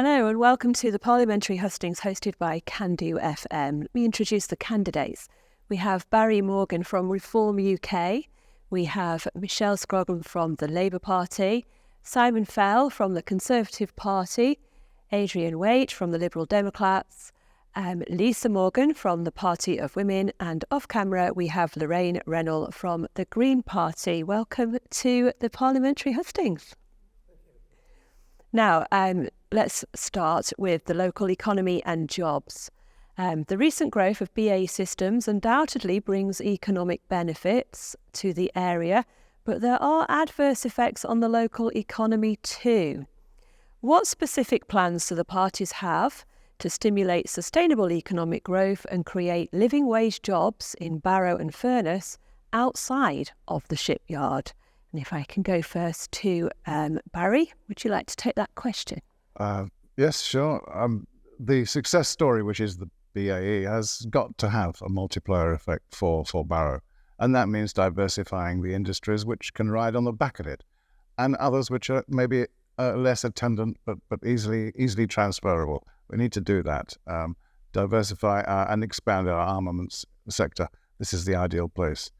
Hello and welcome to the Parliamentary Hustings hosted by Candofm. Let me introduce the candidates. We have Barry Morgan from Reform UK. We have Michelle Scrogham from the Labour Party, Simon Fell from the Conservative Party, Adrian Waite from the Liberal Democrats, Lisa Morgan from the Party of Women, and off camera we have Lorraine Wrennall from the Green Party. Welcome to the Parliamentary Hustings. Now, let's start with the local economy and jobs. The recent growth of BAE Systems undoubtedly brings economic benefits to the area, but there are adverse effects on the local economy too. What specific plans do the parties have to stimulate sustainable economic growth and create living wage jobs in Barrow and Furness outside of the shipyard? And if I can go first to Barry, would you like to take that question? Yes, sure. The success story, which is the BAE, has got to have a multiplier effect for Barrow. And that means diversifying the industries which can ride on the back of it, and others which are maybe less attendant but easily transferable. We need to do that. Diversify and expand our armaments sector. This is the ideal place.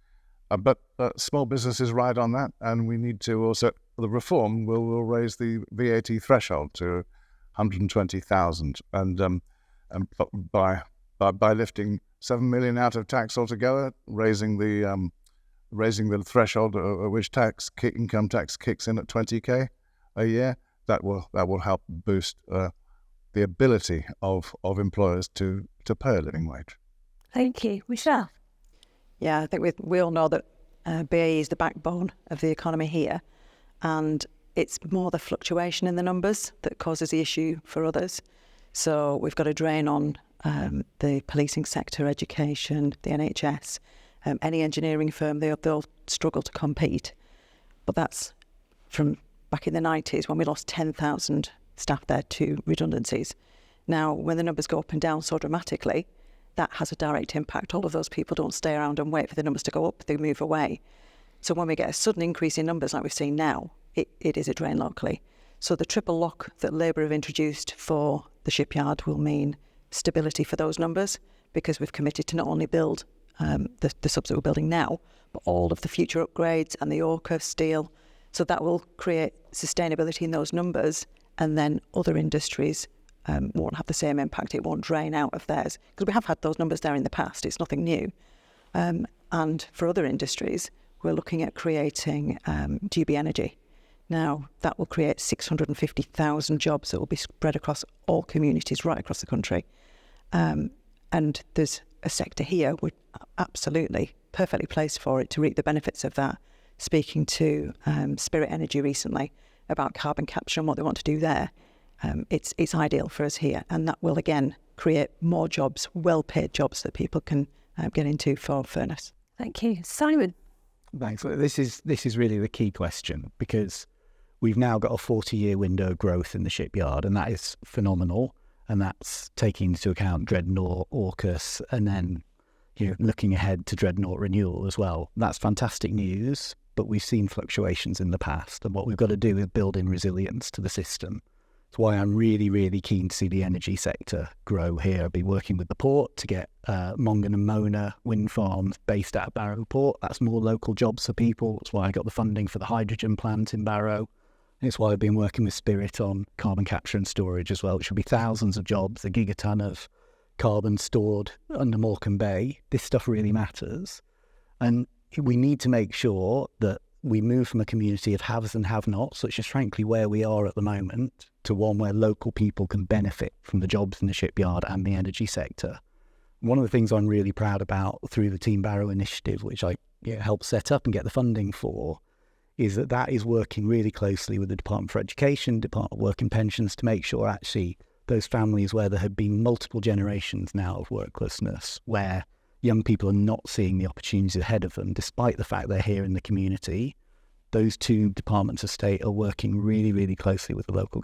But small businesses ride on that, and we need to also, the reform will raise the VAT threshold to 120,000, and by lifting 7 million out of tax altogether, raising the threshold at which income tax kicks in at 20k a year, that will help boost the ability of employers to pay a living wage. Thank you. Michelle? Yeah, I think we all know that BAE is the backbone of the economy here, and it's more the fluctuation in the numbers that causes the issue for others. So we've got a drain on the policing sector, education, the NHS, any engineering firm, they'll struggle to compete. But that's from back in the 90s when we lost 10,000 staff there to redundancies. Now, when the numbers go up and down so dramatically, that has a direct impact. All of those people don't stay around and wait for the numbers to go up, they move away. So when we get a sudden increase in numbers like we've seen now, it is a drain locally. So the triple lock that Labour have introduced for the shipyard will mean stability for those numbers, because we've committed to not only build the subs that we're building now, but all of the future upgrades and the Orca steel. So that will create sustainability in those numbers, and then other industries won't have the same impact. It won't drain out of theirs, because we have had those numbers there in the past. It's nothing new. And for other industries, we're looking at creating GB Energy. Now, that will create 650,000 jobs that will be spread across all communities right across the country. And there's a sector here we're absolutely perfectly placed for it to reap the benefits of that. Speaking to Spirit Energy recently about carbon capture and what they want to do there, it's ideal for us here, and that will again create more jobs, well-paid jobs that people can get into for Furness. Thank you. Simon? Thanks. This is really the key question, because we've now got a 40-year window of growth in the shipyard, and that is phenomenal, and that's taking into account Dreadnought, AUKUS, and then looking ahead to Dreadnought renewal as well. That's fantastic news, but we've seen fluctuations in the past, and what we've got to do is build in resilience to the system. That's why I'm really, really keen to see the energy sector grow here. I'll be working with the port to get Mongan and Mona wind farms based out of Barrow Port. That's more local jobs for people. That's why I got the funding for the hydrogen plant in Barrow. And it's why I've been working with Spirit on carbon capture and storage as well, which will be thousands of jobs, a gigaton of carbon stored under Morecambe Bay. This stuff really matters. And we need to make sure that we move from a community of haves and have-nots, which is frankly where we are at the moment, to one where local people can benefit from the jobs in the shipyard and the energy sector. One of the things I'm really proud about through the Team Barrow initiative, which I helped set up and get the funding for, is that is working really closely with the Department for Education, Department of Work and Pensions, to make sure actually those families where there have been multiple generations now of worklessness, where young people are not seeing the opportunities ahead of them, despite the fact they're here in the community, those two departments of state are working really, really closely with the local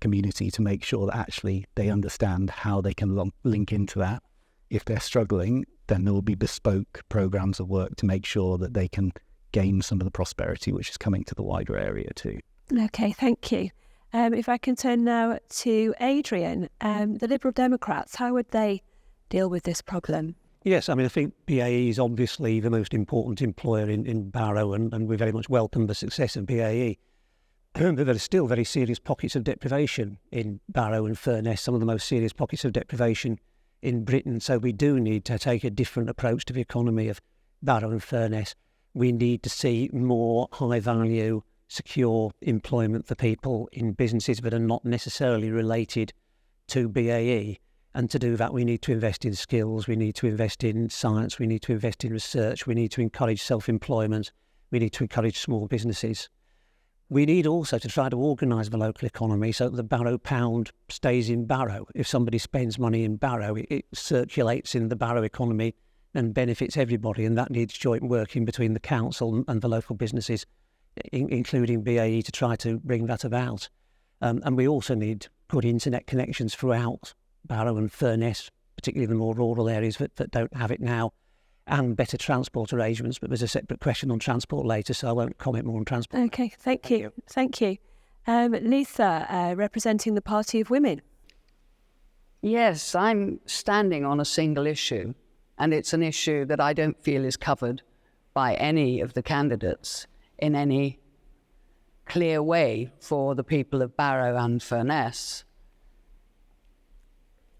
community to make sure that actually they understand how they can link into that. If they're struggling, then there will be bespoke programs of work to make sure that they can gain some of the prosperity which is coming to the wider area too. Okay, thank you. If I can turn now to Adrian, the Liberal Democrats, how would they deal with this problem? Yes, I mean, I think BAE is obviously the most important employer in Barrow, and we very much welcome the success of BAE. But there are still very serious pockets of deprivation in Barrow and Furness, some of the most serious pockets of deprivation in Britain. So we do need to take a different approach to the economy of Barrow and Furness. We need to see more high-value, secure employment for people in businesses that are not necessarily related to BAE. And to do that, we need to invest in skills, we need to invest in science, we need to invest in research, we need to encourage self-employment, we need to encourage small businesses. We need also to try to organise the local economy so that the Barrow pound stays in Barrow. If somebody spends money in Barrow, it circulates in the Barrow economy and benefits everybody, and that needs joint working between the council and the local businesses, including BAE, to try to bring that about. And we also need good internet connections throughout Barrow and Furness, particularly the more rural areas that don't have it now, and better transport arrangements. But there's a separate question on transport later, so I won't comment more on transport. Okay, thank you. Lisa, representing the Party of Women. Yes, I'm standing on a single issue, and it's an issue that I don't feel is covered by any of the candidates in any clear way for the people of Barrow and Furness.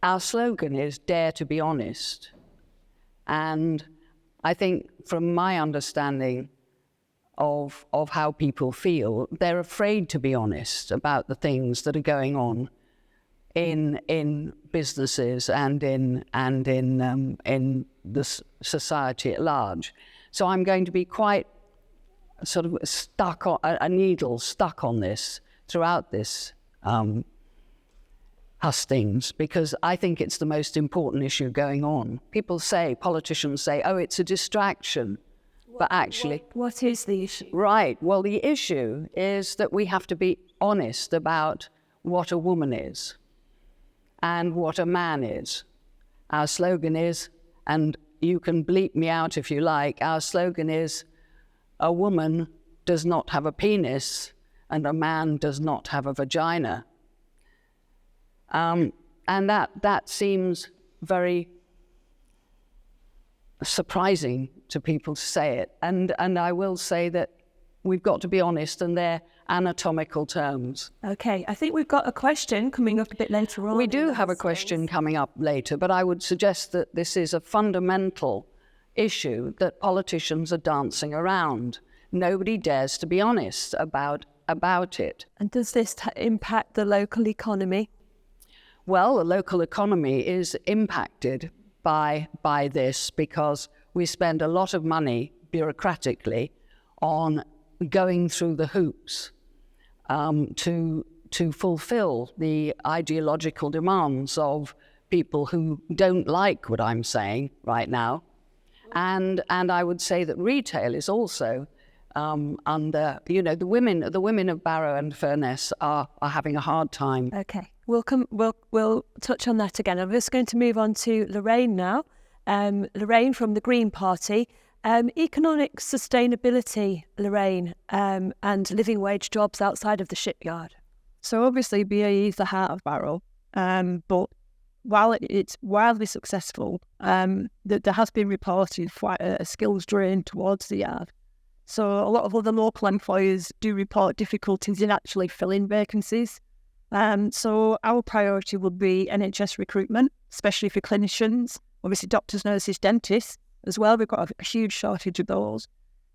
Our slogan is "Dare to be honest." And I think from my understanding of how people feel, they're afraid to be honest about the things that are going on in businesses and in the society at large. So I'm going to be quite sort of stuck on a needle stuck on this throughout this hustings, because I think it's the most important issue going on. Politicians say, oh, it's a distraction, but actually... What is the issue? Right, well, the issue is that we have to be honest about what a woman is and what a man is. Our slogan is, and you can bleep me out if you like, our slogan is, a woman does not have a penis and a man does not have a vagina. And that seems very surprising to people to say it. And I will say that we've got to be honest, and they're anatomical terms. Okay, I think we've got a question coming up a bit later on. We do have a question coming up later, but I would suggest that this is a fundamental issue that politicians are dancing around. Nobody dares to be honest about it. And does this impact the local economy? Well, the local economy is impacted by this because we spend a lot of money bureaucratically on going through the hoops to fulfill the ideological demands of people who don't like what I'm saying right now. And I would say that retail is also under, the women of Barrow and Furness are having a hard time. Okay, we'll touch on that again. I'm just going to move on to Lorraine now. Lorraine from the Green Party. Economic sustainability, Lorraine, and living wage jobs outside of the shipyard. So obviously BAE is the heart of Barrow, but while it's wildly successful, there has been reported quite a skills drain towards the yard. So a lot of other local employers do report difficulties in actually filling vacancies. So our priority will be NHS recruitment, especially for clinicians, obviously doctors, nurses, dentists as well. We've got a huge shortage of those.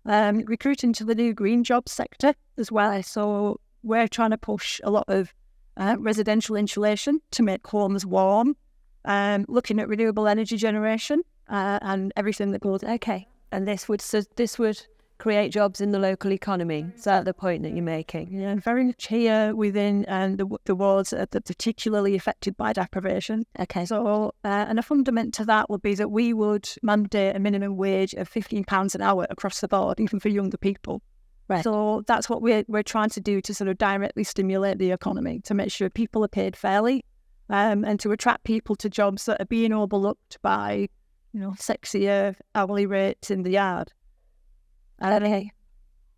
Recruiting to the new green jobs sector as well. So we're trying to push a lot of residential insulation to make homes warm, looking at renewable energy generation and everything that goes. Okay, and this would create jobs in the local economy. Is that the point that you're making? Yeah, very much here within the wards that are particularly affected by deprivation. Okay. So, and a fundament to that would be that we would mandate a minimum wage of £15 an hour across the board, even for younger people. Right. So that's what we're trying to do to sort of directly stimulate the economy, to make sure people are paid fairly, and to attract people to jobs that are being overlooked by, sexier hourly rates in the yard. Okay.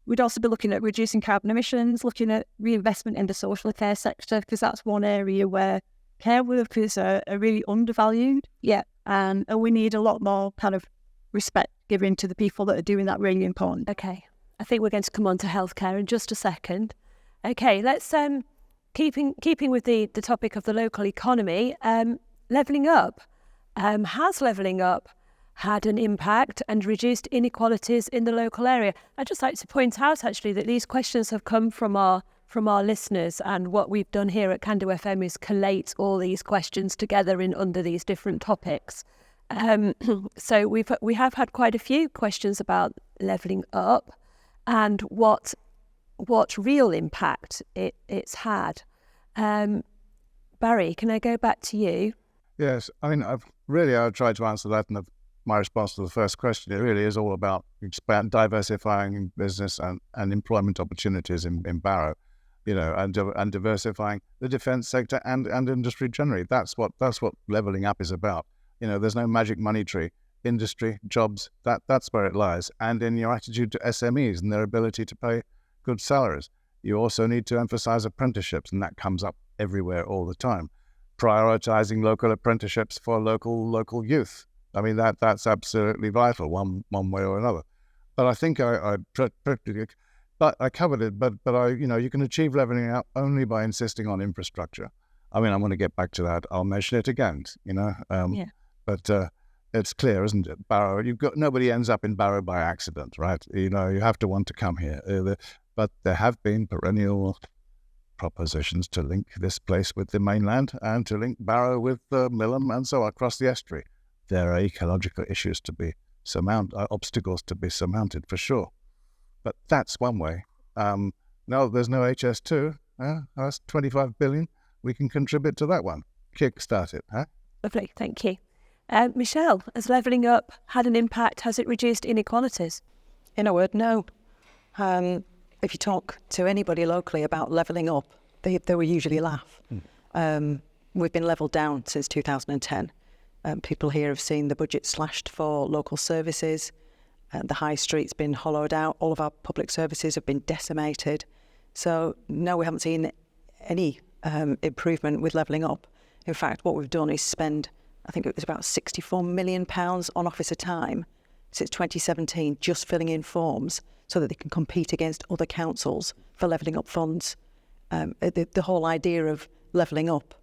We'd also be looking at reducing carbon emissions, looking at reinvestment in the social care sector, because that's one area where care workers are really undervalued. Yeah, and we need a lot more kind of respect given to the people that are doing that really important. Okay, I think we're going to come on to healthcare in just a second. Okay, let's keeping with the topic of the local economy. Levelling up, has levelling up had an impact and reduced inequalities in the local area? I'd just like to point out actually that these questions have come from our listeners, and what we've done here at Candofm is collate all these questions together in under these different topics. So we have had quite a few questions about levelling up and what real impact it's had. Barry, can I go back to you? Yes, I mean, I've tried to answer that in my response to the first question. It really is all about diversifying business and employment opportunities in Barrow, and diversifying the defence sector and industry generally. That's what levelling up is about. There's no magic money tree. Industry, jobs, that's where it lies. And in your attitude to SMEs and their ability to pay good salaries. You also need to emphasise apprenticeships, and that comes up everywhere all the time. Prioritising local apprenticeships for local youth. I mean, that's absolutely vital, one way or another. But I think I covered it. But you can achieve levelling up only by insisting on infrastructure. I mean, I'm going to get back to that. I'll mention it again. But it's clear, isn't it? Barrow, nobody ends up in Barrow by accident, right? You have to want to come here. But there have been perennial propositions to link this place with the mainland and to link Barrow with Millham and so on across the estuary. There are ecological issues to be obstacles to be surmounted for sure. But that's one way. No, there's no HS2. That's 25 billion. We can contribute to that one. Kickstart it, huh? Lovely, thank you. Michelle, has levelling up had an impact? Has it reduced inequalities? In a word, no. If you talk to anybody locally about levelling up, they will usually laugh. We've been levelled down since 2010. People here have seen the budget slashed for local services. The high street's been hollowed out. All of our public services have been decimated. So, no, we haven't seen any improvement with levelling up. In fact, what we've done is spend, I think it was about £64 million on officer time since 2017, just filling in forms so that they can compete against other councils for levelling up funds. The whole idea of levelling up,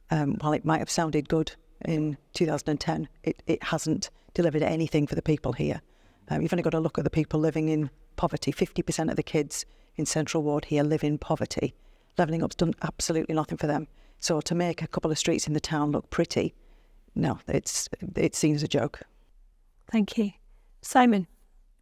while it might have sounded good in 2010, it hasn't delivered anything for the people here. You've only got to look at the people living in poverty. 50% of the kids in Central Ward here live in poverty. Levelling up's done absolutely nothing for them. So to make a couple of streets in the town look pretty, no, it seems a joke. Thank you. Simon?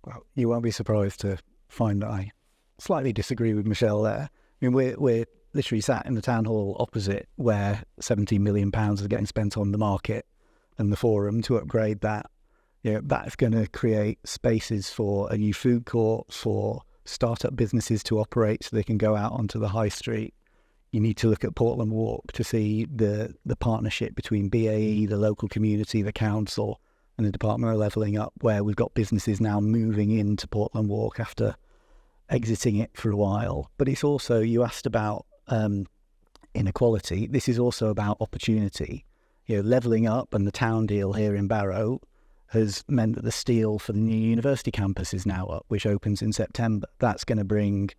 Well, you won't be surprised to find that I slightly disagree with Michelle there. I mean, we're literally sat in the town hall opposite where £17 million is getting spent on the market and the forum to upgrade that. That's going to create spaces for a new food court, for start-up businesses to operate so they can go out onto the high street. You need to look at Portland Walk to see the partnership between BAE, the local community, the council, and the Department of Levelling Up, where we've got businesses now moving into Portland Walk after exiting it for a while. But it's also, you asked about inequality. This is also about opportunity. Levelling Up and the town deal here in Barrow has meant that the steel for the new university campus is now up, which opens in September. That's going to bring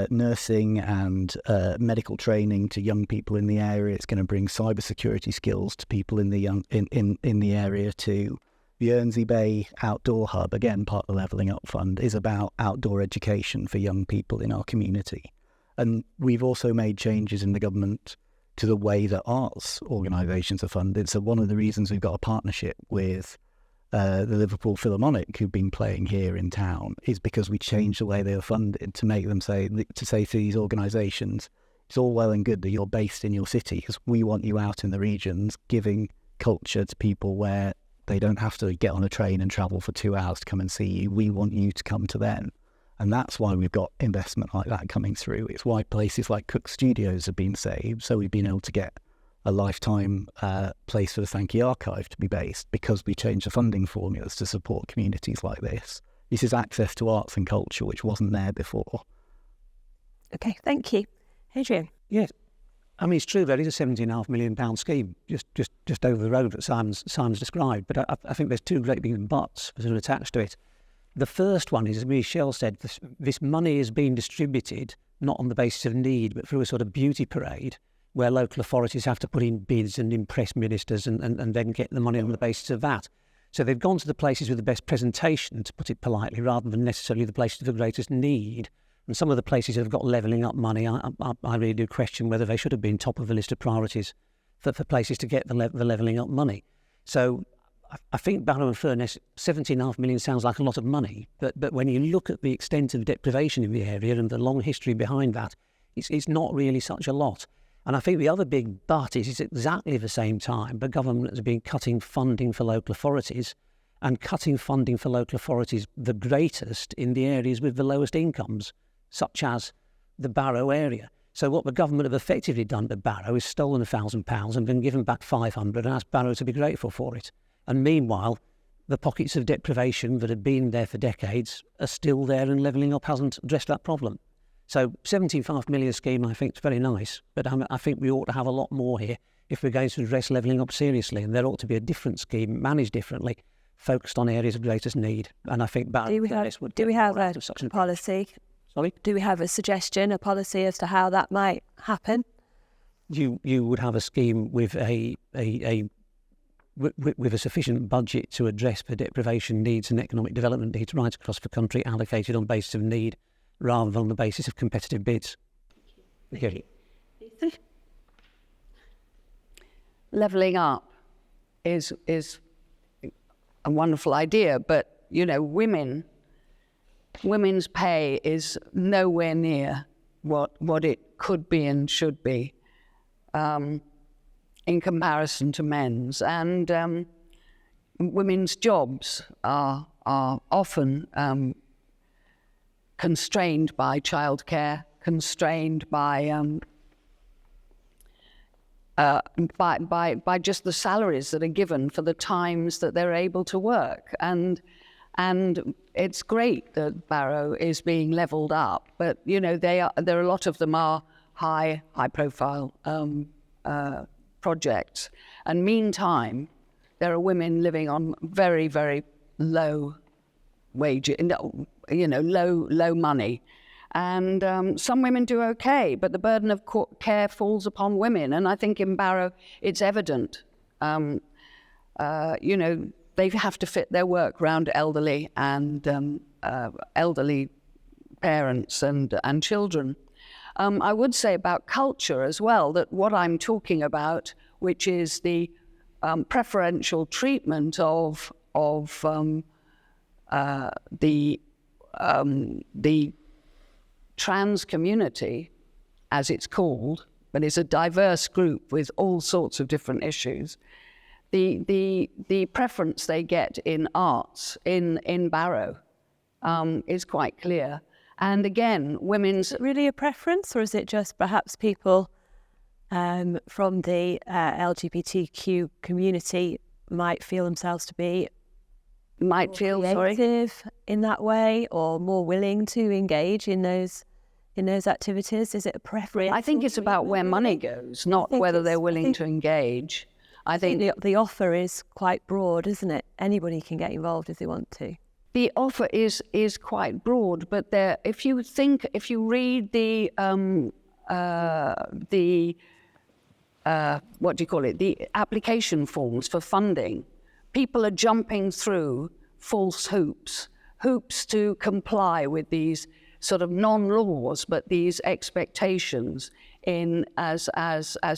nursing and medical training to young people in the area. It's going to bring cybersecurity skills to people in the in the area too. The Ernsey Bay Outdoor Hub, again part of the Levelling Up Fund, is about outdoor education for young people in our community. And we've also made changes in the government to the way that arts organisations are funded. So one of the reasons we've got a partnership with the Liverpool Philharmonic, who've been playing here in town, is because we changed the way they are funded to make them say to these organisations, it's all well and good that you're based in your city, because we want you out in the regions giving culture to people where they don't have to get on a train and travel for 2 hours to come and see you. We want you to come to them. And that's why we've got investment like that coming through. It's why places like Cook Studios have been saved. So we've been able to get a lifetime place for the Sankey Archive to be based, because we changed the funding formulas to support communities like this. This is access to arts and culture, which wasn't there before. Okay, thank you. Adrian? Yes. I mean, it's true, there is a £17.5 million scheme just over the road that Simon's described, but I think there's two great big buts that are attached to it. The first one is, as Michelle said, this money is being distributed not on the basis of need, but through a sort of beauty parade where local authorities have to put in bids and impress ministers and then get the money on the basis of that. So they've gone to the places with the best presentation, to put it politely, rather than necessarily the places of the greatest need. And some of the places that have got levelling up money, I really do question whether they should have been top of the list of priorities for places to get the levelling up money. So I think Barrow and Furness, £17.5 million sounds like a lot of money, but when you look at the extent of deprivation in the area and the long history behind that, it's not really such a lot. And I think the other big but is exactly the same time the government has been cutting funding for local authorities, and cutting funding for local authorities the greatest in the areas with the lowest incomes, such as the Barrow area. So what the government have effectively done to Barrow is stolen £1,000 and been given back 500 and asked Barrow to be grateful for it. And meanwhile, the pockets of deprivation that have been there for decades are still there, and levelling up hasn't addressed that problem. So £17.5 million scheme, I think, is very nice, but I think we ought to have a lot more here if we're going to address levelling up seriously, and there ought to be a different scheme, managed differently, focused on areas of greatest need. And I think Barrow Do we have a policy? Sorry? Do we have a suggestion, a policy as to how that might happen? You would have a scheme with with a sufficient budget to address the deprivation needs and economic development needs right across the country, allocated on the basis of need rather than on the basis of competitive bids. Thank you. Levelling up is a wonderful idea, but women's pay is nowhere near what it could be and should be in comparison to men's, and women's jobs are often constrained by childcare, constrained by just the salaries that are given for the times that they're able to work. And it's great that Barrow is being levelled up, but there are a lot of them are high profile projects. And meantime, there are women living on very, very low wages, low money. And some women do okay, but the burden of care falls upon women. And I think in Barrow, it's evident. They have to fit their work around elderly and elderly parents and children. I would say about culture as well, that what I'm talking about, which is the preferential treatment of the trans community, as it's called, but it's a diverse group with all sorts of different issues. The preference they get in arts in Barrow is quite clear. And again, women's... Is it really a preference, or is it just perhaps people from the LGBTQ community might feel themselves to be creative in that way, or more willing to engage in those activities? Is it a preference? I think it's about where money goes, not whether they're willing to engage. I think the offer is quite broad, isn't it? Anybody can get involved if they want to. The offer is quite broad, but if you read the the application forms for funding, people are jumping through false hoops to comply with these sort of non-laws, but these expectations as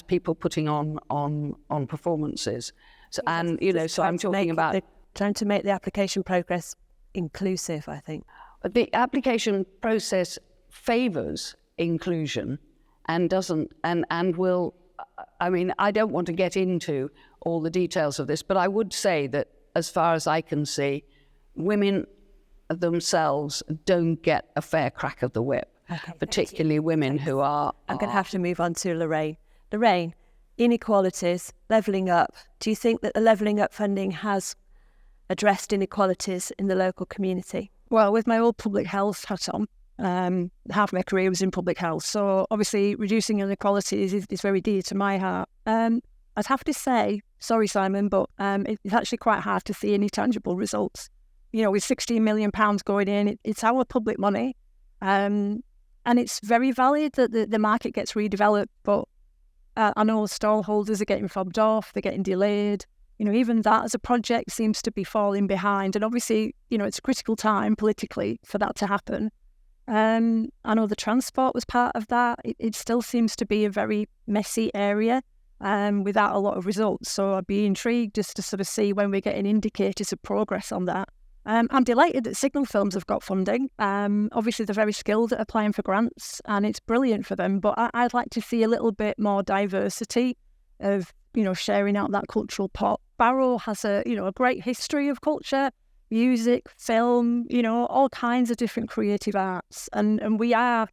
people putting on performances. So, and so I'm talking about trying to make the application progress inclusive, I think. The application process favours inclusion and doesn't and will. I mean, I don't want to get into all the details of this, but I would say that as far as I can see, women themselves don't get a fair crack of the whip, particularly women who are... I'm going to have to move on to Lorraine. Lorraine, inequalities, levelling up. Do you think that the levelling up funding has addressed inequalities in the local community? Well, with my old public health hat on, half my career was in public health. So obviously reducing inequalities is very dear to my heart. I'd have to say, sorry, Simon, but it's actually quite hard to see any tangible results. You know, with £16 million going in, it's our public money. And it's very valid that the market gets redeveloped, but I know stallholders are getting fobbed off, they're getting delayed. You know, even that as a project seems to be falling behind. And obviously, you know, it's a critical time politically for that to happen. I know the transport was part of that. It still seems to be a very messy area without a lot of results. So I'd be intrigued just to sort of see when we're getting indicators of progress on that. I'm delighted that Signal Films have got funding. Obviously, they're very skilled at applying for grants and it's brilliant for them. But I'd like to see a little bit more diversity of, you know, sharing out that cultural pot. Barrow has a great history of culture, music, film, you know, all kinds of different creative arts. And we are,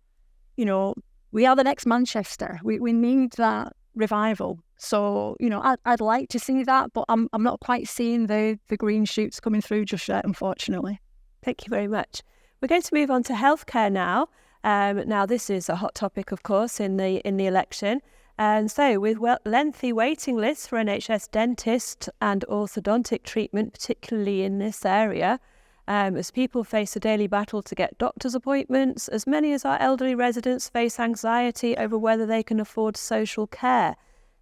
you know, we are the next Manchester. We need that revival. So, you know, I'd like to see that, but I'm not quite seeing the green shoots coming through just yet, unfortunately. Thank you very much. We're going to move on to healthcare now. Now, this is a hot topic, of course, in the election. And so with lengthy waiting lists for NHS dentist and orthodontic treatment, particularly in this area, as people face a daily battle to get doctor's appointments, as many as our elderly residents face anxiety over whether they can afford social care.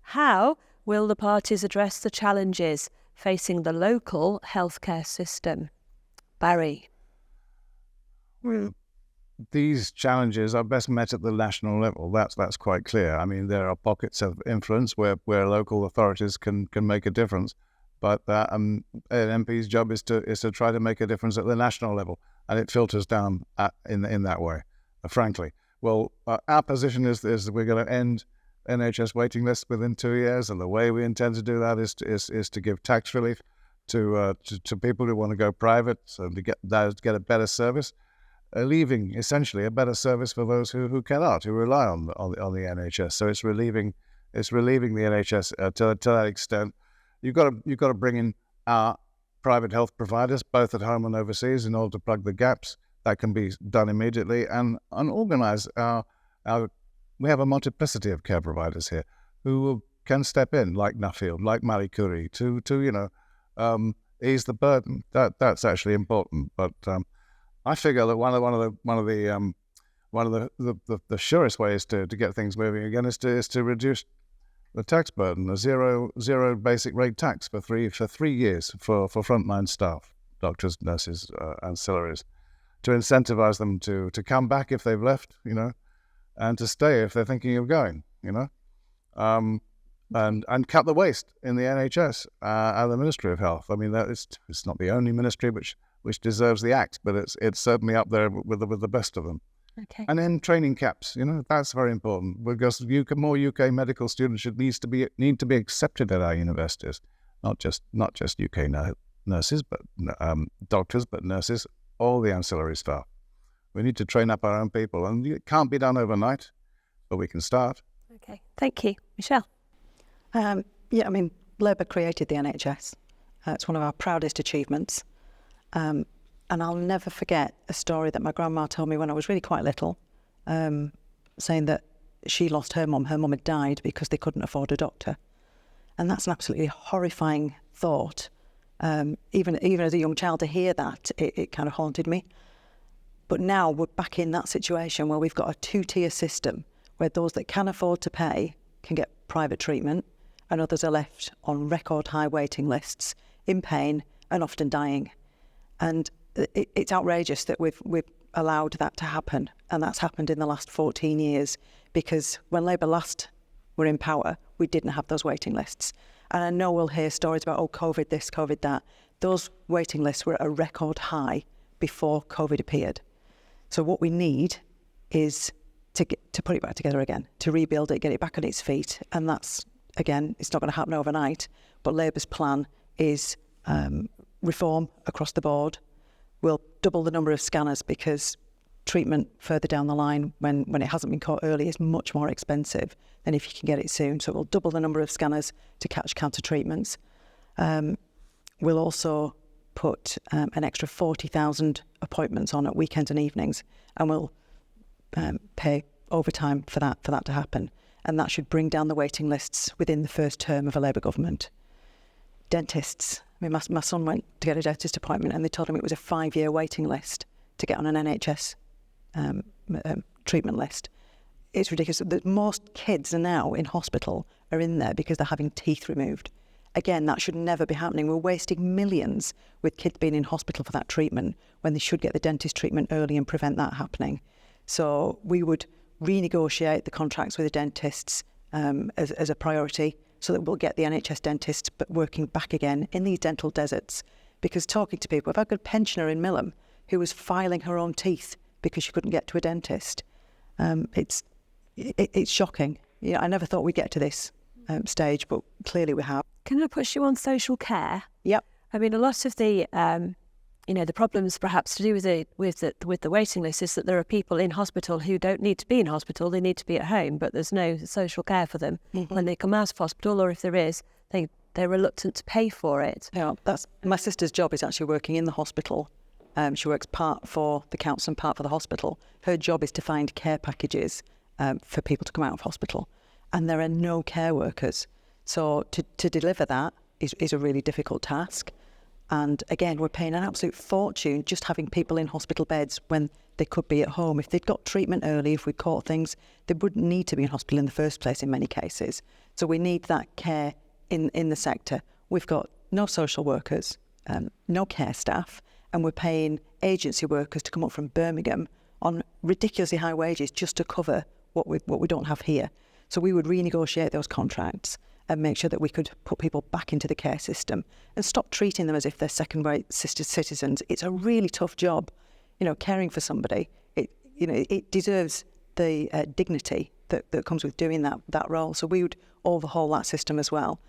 How will the parties address the challenges facing the local healthcare system? Barry. Well, these challenges are best met at the national level. That's quite clear. I mean, there are pockets of influence where local authorities can make a difference, but an MP's job is to try to make a difference at the national level, and it filters down in that way. Frankly, well, our position is that we're going to end NHS waiting lists within 2 years, and the way we intend to do that is to give tax relief to people who want to go private, so to get a better service. Leaving essentially a better service for those who cannot, who rely on the NHS. So it's relieving the NHS to that extent. You've got to bring in our private health providers, both at home and overseas, in order to plug the gaps. That can be done immediately, and organise our. We have a multiplicity of care providers here who can step in, like Nuffield, like Marie Curie, to ease the burden. That's actually important, but. I figure that one of the surest ways to get things moving again is to reduce the tax burden, a zero basic rate tax for 3 years for frontline staff, doctors, nurses, ancillaries, to incentivize them to come back if they've left, you know, and to stay if they're thinking of going, you know, and cut the waste in the NHS and the Ministry of Health. I mean, it's not the only ministry which deserves the axe, but it's certainly up there with the best of them. Okay. And then training caps, you know, that's very important, because more UK medical students need to be accepted at our universities, not just UK nurses, but doctors, but nurses, all the ancillary staff. We need to train up our own people, and it can't be done overnight, but we can start. Okay, thank you. Michelle? I mean, Labour created the NHS. It's one of our proudest achievements. And I'll never forget a story that my grandma told me when I was really quite little, saying that she lost her mum. Her mum had died because they couldn't afford a doctor. And that's an absolutely horrifying thought. Even as a young child, to hear that, it kind of haunted me. But now we're back in that situation where we've got a two-tier system where those that can afford to pay can get private treatment, and others are left on record high waiting lists, in pain and often dying. And it's outrageous that we've allowed that to happen, and that's happened in the last 14 years, because when Labour last were in power, we didn't have those waiting lists. And I know we'll hear stories about, COVID this, COVID that. Those waiting lists were at a record high before COVID appeared. So what we need is to put it back together again, to rebuild it, get it back on its feet. And that's, again, it's not going to happen overnight, but Labour's plan is reform across the board. We'll double the number of scanners, because treatment further down the line, when it hasn't been caught early, is much more expensive than if you can get it soon. So we'll double the number of scanners to catch cancer treatments. We'll also put an extra 40,000 appointments on at weekends and evenings, and we'll pay overtime for that to happen. And that should bring down the waiting lists within the first term of a Labour government. Dentists. I mean, my son went to get a dentist appointment and they told him it was a 5-year waiting list to get on an NHS treatment list. It's ridiculous. Most kids are now in hospital are in there because they're having teeth removed. Again, that should never be happening. We're wasting millions with kids being in hospital for that treatment when they should get the dentist treatment early and prevent that happening. So we would renegotiate the contracts with the dentists as a priority so that we'll get the NHS dentists but working back again in these dental deserts. Because talking to people, I've got a pensioner in Millham who was filing her own teeth because she couldn't get to a dentist. It's shocking. You know, I never thought we'd get to this stage, but clearly we have. Can I push you on social care? Yep. I mean, a lot of the the problems perhaps to do with the waiting list is that there are people in hospital who don't need to be in hospital, they need to be at home, but there's no social care for them when they come out of hospital, or if there is, they're reluctant to pay for it. Yeah, that's my sister's job is actually working in the hospital. She works part for the council and part for the hospital. Her job is to find care packages for people to come out of hospital, and there are no care workers. So to deliver that is a really difficult task. And again, we're paying an absolute fortune just having people in hospital beds when they could be at home. If they'd got treatment early, if we caught things, they wouldn't need to be in hospital in the first place in many cases. So we need that care in the sector. We've got no social workers, no care staff, and we're paying agency workers to come up from Birmingham on ridiculously high wages just to cover what we don't have here. So we would renegotiate those contracts and make sure that we could put people back into the care system and stop treating them as if they're second-rate citizens. It's a really tough job, caring for somebody. It deserves the dignity that comes with doing that role. So we would overhaul that system as well.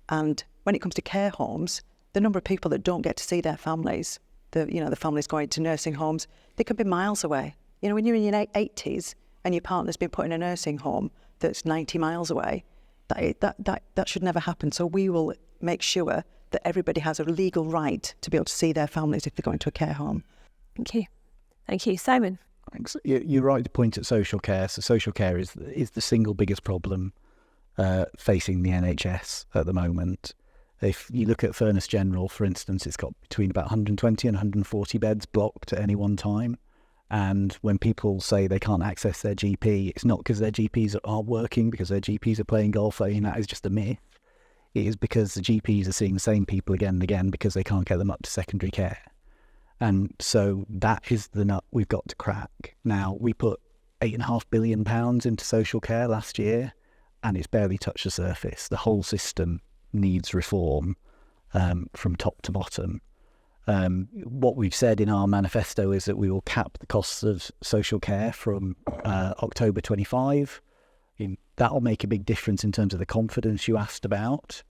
And when it comes to care homes, the number of people that don't get to see their families, the families going to nursing homes, they could be miles away. When you're in your 80s and your partner's been put in a nursing home that's 90 miles away, that should never happen. So we will make sure that everybody has a legal right to be able to see their families if they're going to a care home. Thank you. Simon? Thanks. You're right to point at social care. So social care is the single biggest problem facing the NHS at the moment. If you look at Furness General, for instance, it's got between about 120 and 140 beds blocked at any one time. And when people say they can't access their GP, it's not because their GPs aren't working, because their GPs are playing golf. That is just a myth. It is because the GPs are seeing the same people again and again because they can't get them up to secondary care. And so that is the nut we've got to crack. Now, we put £8.5 billion into social care last year, and it's barely touched the surface. The whole system needs reform from top to bottom. What we've said in our manifesto is that we will cap the costs of social care from October 25. That'll make a big difference in terms of the confidence you asked about,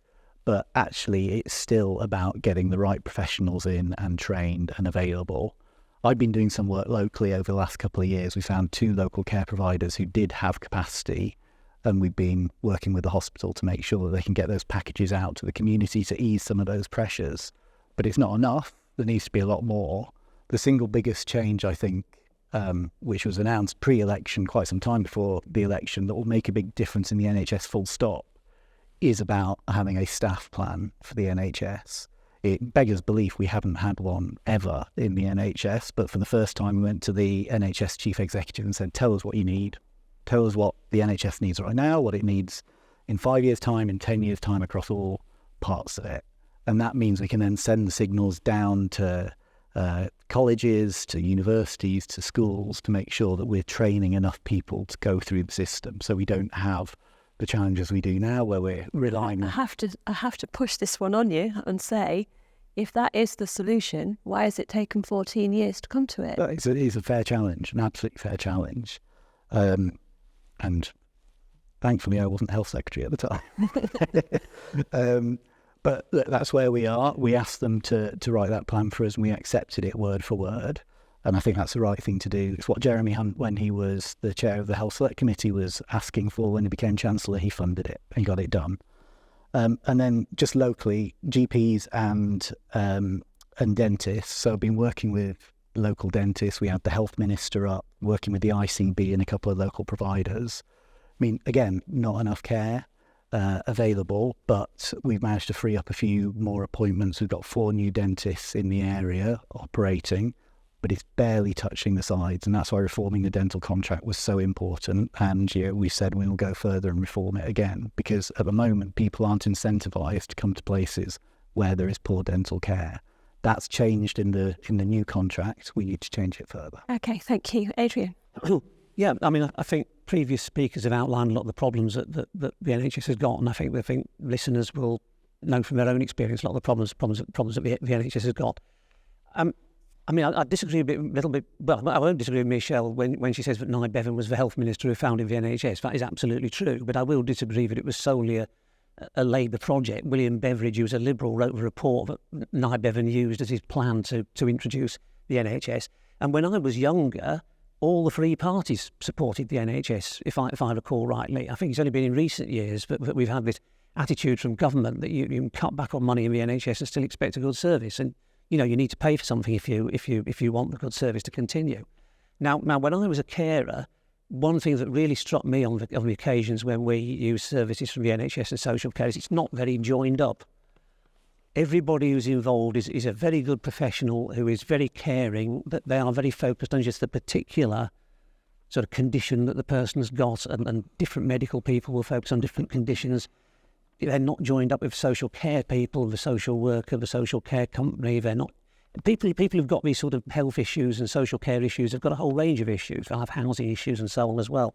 but actually it's still about getting the right professionals in and trained and available. I've been doing some work locally over the last couple of years. We found 2 local care providers who did have capacity, and we've been working with the hospital to make sure that they can get those packages out to the community to ease some of those pressures. But it's not enough. There needs to be a lot more. The single biggest change, I think, which was announced pre-election, quite some time before the election, that will make a big difference in the NHS full stop, is about having a staff plan for the NHS. It beggars belief we haven't had one ever in the NHS, but for the first time we went to the NHS chief executive and said, tell us what you need. Tell us what the NHS needs right now, what it needs in 5 years' time, in 10 years' time, across all parts of it. And that means we can then send the signals down to colleges, to universities, to schools to make sure that we're training enough people to go through the system so we don't have the challenges we do now where we're relying on... I have to push this one on you and say, if that is the solution, why has it taken 14 years to come to it? It is a fair challenge, an absolutely fair challenge. And thankfully I wasn't health secretary at the time. But that's where we are. We asked them to write that plan for us and we accepted it word for word. And I think that's the right thing to do. It's what Jeremy Hunt, when he was the chair of the Health Select Committee, was asking for when he became Chancellor. He funded it and got it done. And then just locally, GPs and and dentists. So I've been working with local dentists. We had the health minister up, working with the ICB and a couple of local providers. I mean, again, not enough care available, but we've managed to free up a few more appointments. We've got 4 new dentists in the area operating, but it's barely touching the sides, and that's why reforming the dental contract was so important. And we said we will go further and reform it again, because at the moment people aren't incentivised to come to places where there is poor dental care. That's changed in the new contract. We need to change it further. Okay, thank you. Adrian? Yeah, I mean, I think previous speakers have outlined a lot of the problems that the NHS has got, and I think listeners will know from their own experience a lot of the problems that the NHS has got. I mean, I disagree a little bit. Well, I won't disagree with Michelle when she says that Nye Bevan was the health minister who founded the NHS. That is absolutely true, but I will disagree that it was solely a Labour project. William Beveridge, who was a Liberal, wrote the report that Nye Bevan used as his plan to introduce the NHS. And when I was younger, all the three parties supported the NHS, if I recall rightly. I think it's only been in recent years that we've had this attitude from government that you can cut back on money in the NHS and still expect a good service. And you need to pay for something if you want the good service to continue. Now, when I was a carer, one thing that really struck me on the occasions when we use services from the NHS and social care is it's not very joined up. Everybody who's involved is a very good professional who is very caring, but they are very focused on just the particular sort of condition that the person's got, and different medical people will focus on different conditions. They're not joined up with social care people, the social worker, the social care company. They're not people who've got these sort of health issues and social care issues have got a whole range of issues. They have housing issues and so on as well.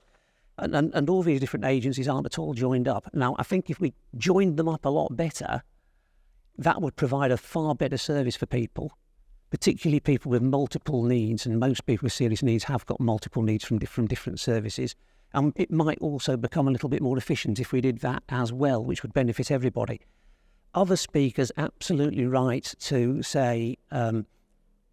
And all these different agencies aren't at all joined up. Now, I think if we joined them up a lot better, that would provide a far better service for people, particularly people with multiple needs, and most people with serious needs have got multiple needs from different services. And it might also become a little bit more efficient if we did that as well, which would benefit everybody. Other speakers absolutely right to say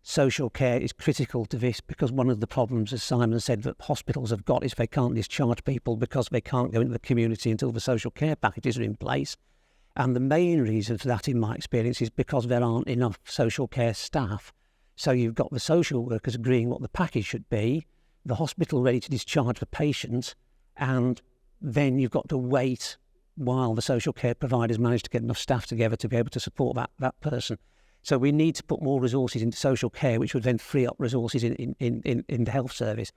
social care is critical to this, because one of the problems, as Simon said, that hospitals have got is they can't discharge people because they can't go into the community until the social care packages are in place. And the main reason for that, in my experience, is because there aren't enough social care staff. So you've got the social workers agreeing what the package should be, the hospital ready to discharge the patient, and then you've got to wait while the social care providers manage to get enough staff together to be able to support that person. So we need to put more resources into social care, which would then free up resources in the health service.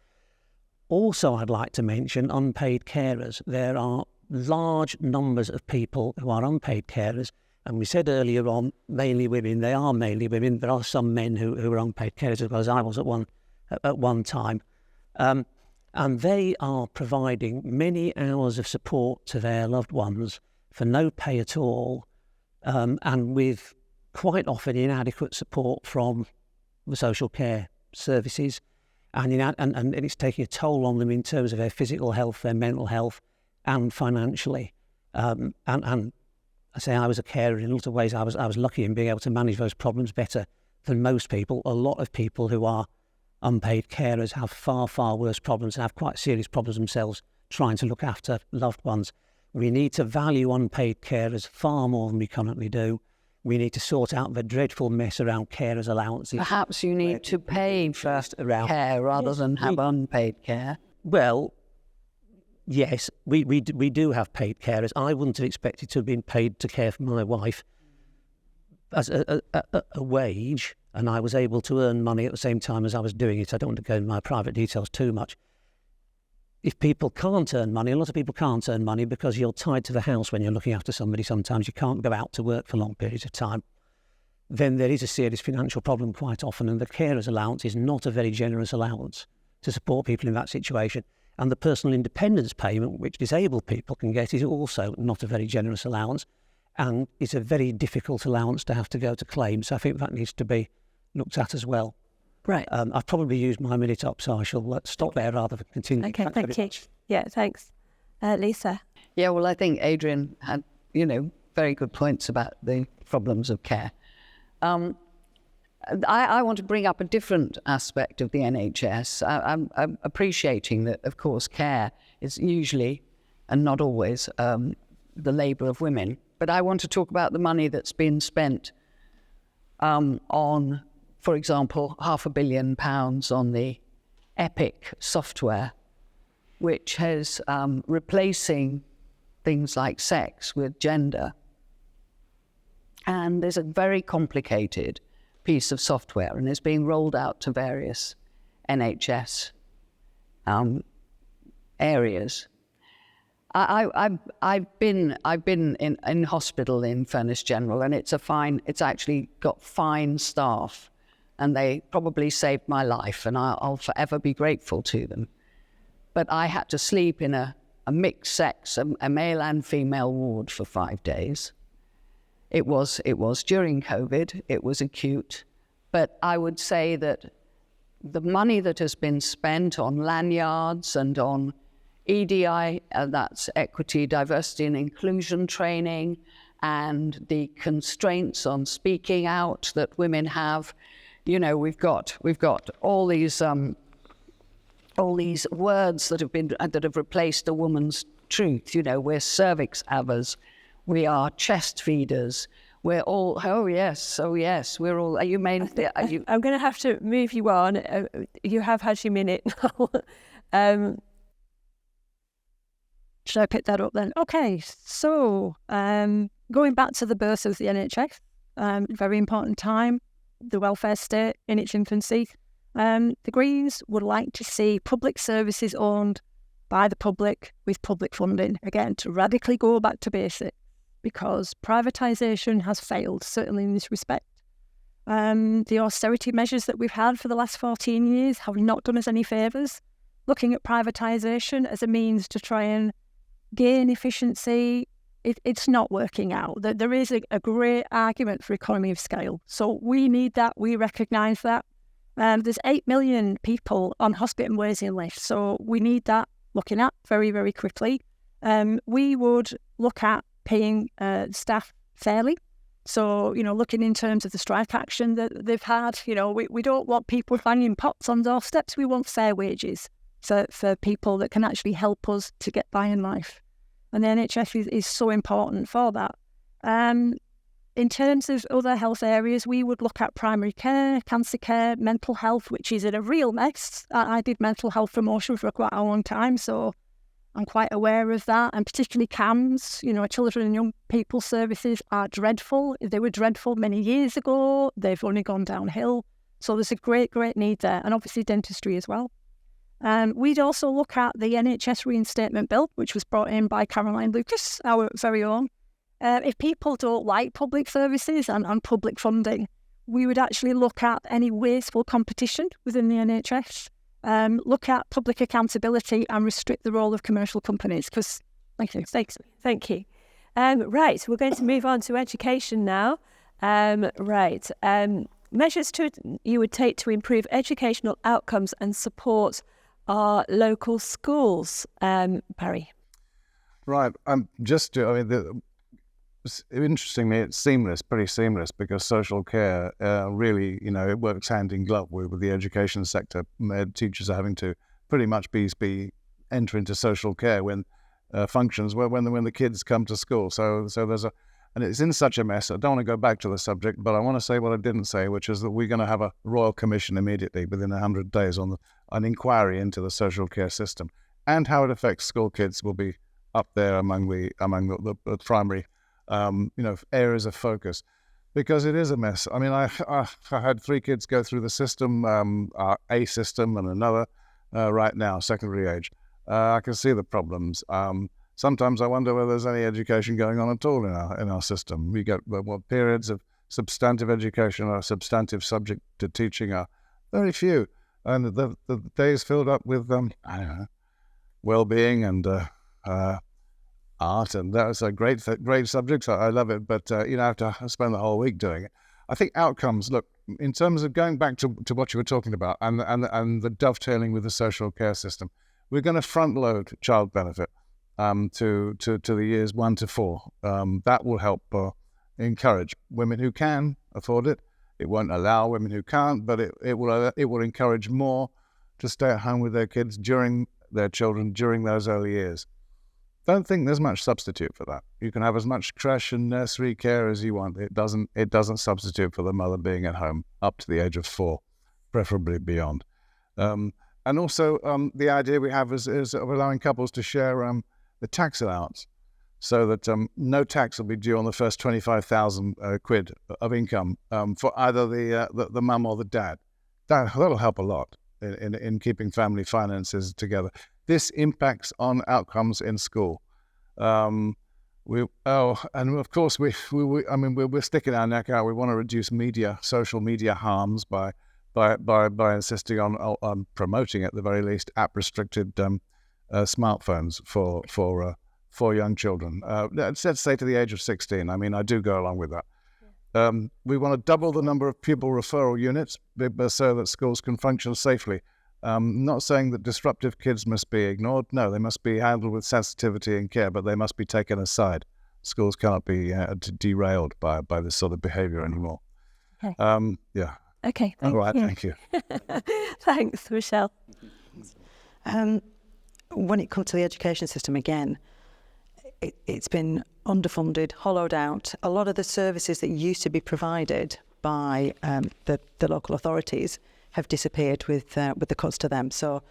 Also, I'd like to mention unpaid carers. There are large numbers of people who are unpaid carers, and we said earlier on, mainly women. They are mainly women. There are some men who are unpaid carers, as well as I was at one time, and they are providing many hours of support to their loved ones for no pay at all, and with quite often inadequate support from the social care services, and it's taking a toll on them in terms of their physical health, their mental health, and financially. And I say I was a carer in a lot of ways. I was lucky in being able to manage those problems better than most people. A lot of people who are unpaid carers have far, far worse problems and have quite serious problems themselves trying to look after loved ones. We need to value unpaid carers far more than we currently do. We need to sort out the dreadful mess around carers' allowances. Perhaps you need to pay for care rather than have unpaid care. Well, yes, we do have paid carers. I wouldn't have expected to have been paid to care for my wife as a wage, and I was able to earn money at the same time as I was doing it. I don't want to go into my private details too much. If people can't earn money, a lot of people can't earn money because you're tied to the house when you're looking after somebody. Sometimes you can't go out to work for long periods of time. Then there is a serious financial problem quite often, and the carer's allowance is not a very generous allowance to support people in that situation. And the personal independence payment, which disabled people can get, is also not a very generous allowance, and it's a very difficult allowance to have to go to claim. So I think that needs to be looked at as well. Right. I've probably used my minute up, so I shall stop there rather than continue. Okay, thank you. Yeah, thanks. Lisa? Yeah, well, I think Adrian had, very good points about the problems of care. I want to bring up a different aspect of the NHS. I'm appreciating that, of course, care is usually, and not always, the labour of women. But I want to talk about the money that's been spent on, for example, £500 million on the Epic software, which has replacing things like sex with gender. And there's a very complicated piece of software, and it's being rolled out to various NHS areas. I've been in hospital in Furness General, and it's actually got fine staff, and they probably saved my life, and I'll forever be grateful to them. But I had to sleep in a mixed sex, a male and female ward for 5 days. It was during COVID, it was acute, but I would say that the money that has been spent on lanyards and on EDI, that's equity, diversity and inclusion training, and the constraints on speaking out that women have. You know, we've got all these words that have replaced a woman's truth. You know, we're cervix havers, we are chest feeders. We're all, oh yes, we're all, I'm going to have to move you on. You have had your minute now. Should I pick that up then? Okay, so going back to the birth of the NHS, very important time, the welfare state in its infancy. The Greens would like to see public services owned by the public with public funding, again, to radically go back to basics, because privatisation has failed, certainly in this respect. The austerity measures that we've had for the last 14 years have not done us any favours. Looking at privatisation as a means to try and gain efficiency, it's not working out. There is a great argument for economy of scale. So we need that, we recognise that. There's 8 million people on hospital waiting lists, so we need that looking at very, very quickly. We would look at paying staff fairly. So, you know, looking in terms of the strike action that they've had, you know, we don't want people banging pots on doorsteps. We want fair wages for people that can actually help us to get by in life. And the NHS is so important for that. In terms of other health areas, we would look at primary care, cancer care, mental health, which is in a real mess. I did mental health promotion for quite a long time, so I'm quite aware of that. And particularly CAMS, you know, children and young people services are dreadful. They were dreadful many years ago. They've only gone downhill. So there's a great, great need there. And obviously dentistry as well. We'd also look at the NHS reinstatement bill, which was brought in by Caroline Lucas, our very own. If people don't like public services and public funding, we would actually look at any wasteful competition within the NHS, look at public accountability and restrict the role of commercial companies. Because, thank you. Right, we're going to move on to education now. Measures you would take to improve educational outcomes and support our local schools. Barry. Right. Interestingly, it's seamless, pretty seamless, because social care really, you know, it works hand in glove with the education sector. Teachers are having to pretty much enter into social care when functions when the kids come to school. So there's and it's in such a mess. I don't want to go back to the subject, but I want to say what I didn't say, which is that we're going to have a royal commission immediately within 100 days on an inquiry into the social care system and how it affects school kids. Will be up there among the primary areas of focus, because it is a mess. I mean, I had 3 kids go through the system, a system and another right now, secondary age. I can see the problems. Sometimes I wonder whether there's any education going on at all in our system. We get periods of substantive education or substantive subject to teaching are very few, and the days filled up with well-being and art, and that's a great subject. I love it, but I have to spend the whole week doing it. I think outcomes. Look, in terms of going back to what you were talking about, and the dovetailing with the social care system, we're going to front load child benefit to the years 1 to 4. That will help encourage women who can afford it. It won't allow women who can't, but it will encourage more to stay at home with their kids during those early years. don't think there's much substitute for that. You can have as much creche and nursery care as you want. It doesn't substitute for the mother being at home up to the age of 4, preferably beyond. And also the idea we have is of allowing couples to share the tax allowance, so that no tax will be due on the first 25,000 quid of income for either the mum or the dad. That'll help a lot in keeping family finances together. This impacts on outcomes in school. And of course we're sticking our neck out. We want to reduce social media harms by insisting on promoting, at the very least, app-restricted smartphones for young children. Let's say to the age of 16. I do go along with that. We want to double the number of pupil referral units so that schools can function safely. Not saying that disruptive kids must be ignored. No, they must be handled with sensitivity and care, but they must be taken aside. Schools cannot be derailed by this sort of behaviour anymore. Okay. Yeah. Okay. All right. Thank you. Thanks, Michelle. When it comes to the education system, again, it's been underfunded, hollowed out. A lot of the services that used to be provided by the local authorities have disappeared with the cuts to them. So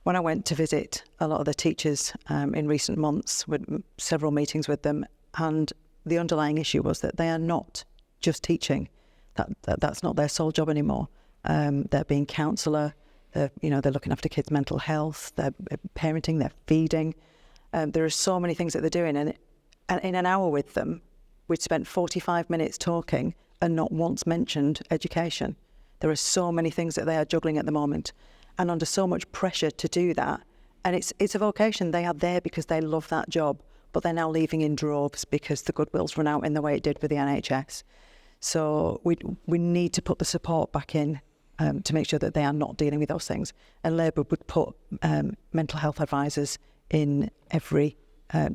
when I went to visit a lot of the teachers in recent months, with several meetings with them, and the underlying issue was that they are not just teaching. That's not their sole job anymore. They're being counsellor. They're looking after kids' mental health. They're parenting. They're feeding. There are so many things that they're doing, and in an hour with them, we'd spent 45 minutes talking and not once mentioned education. There are so many things that they are juggling at the moment, and under so much pressure to do that. And it's a vocation they are there because they love that job, but they're now leaving in droves because the goodwill's run out in the way it did with the NHS. So we need to put the support back in to make sure that they are not dealing with those things. And Labour would put mental health advisors in every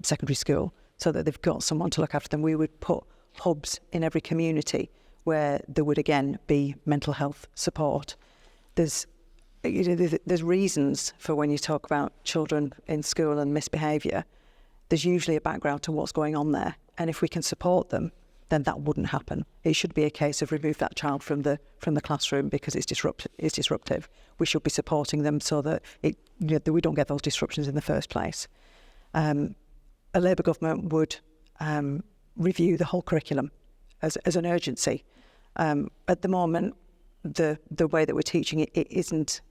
secondary school so that they've got someone to look after them. We would put hubs in every community where there would again be mental health support. There's reasons for when you talk about children in school and misbehaviour. There's usually a background to what's going on there, and if we can support them, then that wouldn't happen. It should be a case of remove that child from the classroom because it's disruptive. We should be supporting them so that that we don't get those disruptions in the first place. A Labour government would review the whole curriculum as an urgency. At the moment, the way that we're teaching it isn't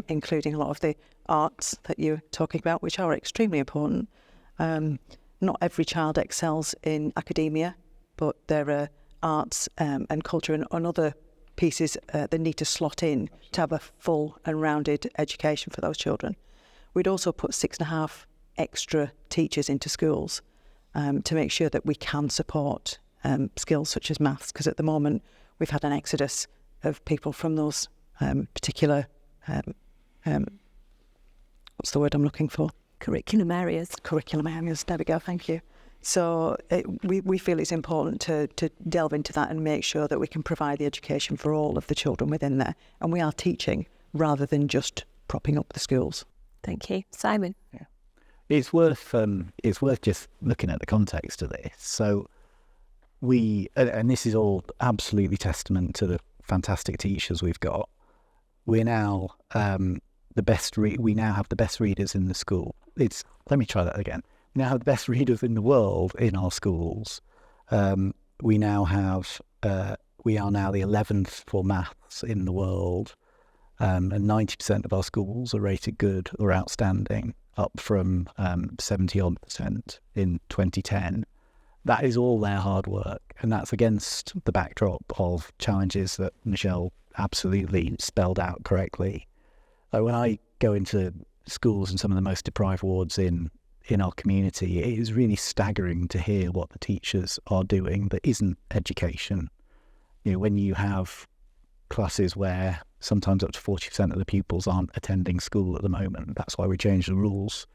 including a lot of the arts that you're talking about, which are extremely important. Not every child excels in academia, but there are arts and culture and other pieces that need to slot in to have a full and rounded education for those children. We'd also put 6.5 extra teachers into schools to make sure that we can support skills such as maths, because at the moment we've had an exodus of people from those particular, what's the word I'm looking for? Curriculum areas. There we go, thank you. So we feel it's important to delve into that and make sure that we can provide the education for all of the children within there. And we are teaching rather than just propping up the schools. Thank you. Simon? Yeah. It's worth just looking at the context of this. So and this is all absolutely testament to the fantastic teachers we've got. We're now we now have the best readers in the school. Let me try that again. We now have the best readers in the world in our schools. We are now the 11th for maths in the world, and 90% of our schools are rated good or outstanding, up from 70-odd% in 2010. That is all their hard work, and that's against the backdrop of challenges that Michelle absolutely spelled out correctly. When I go into schools in some of the most deprived wards in our community, it is really staggering to hear what the teachers are doing that isn't education. When you have classes where sometimes up to 40% of the pupils aren't attending school at the moment, that's why we changed the rules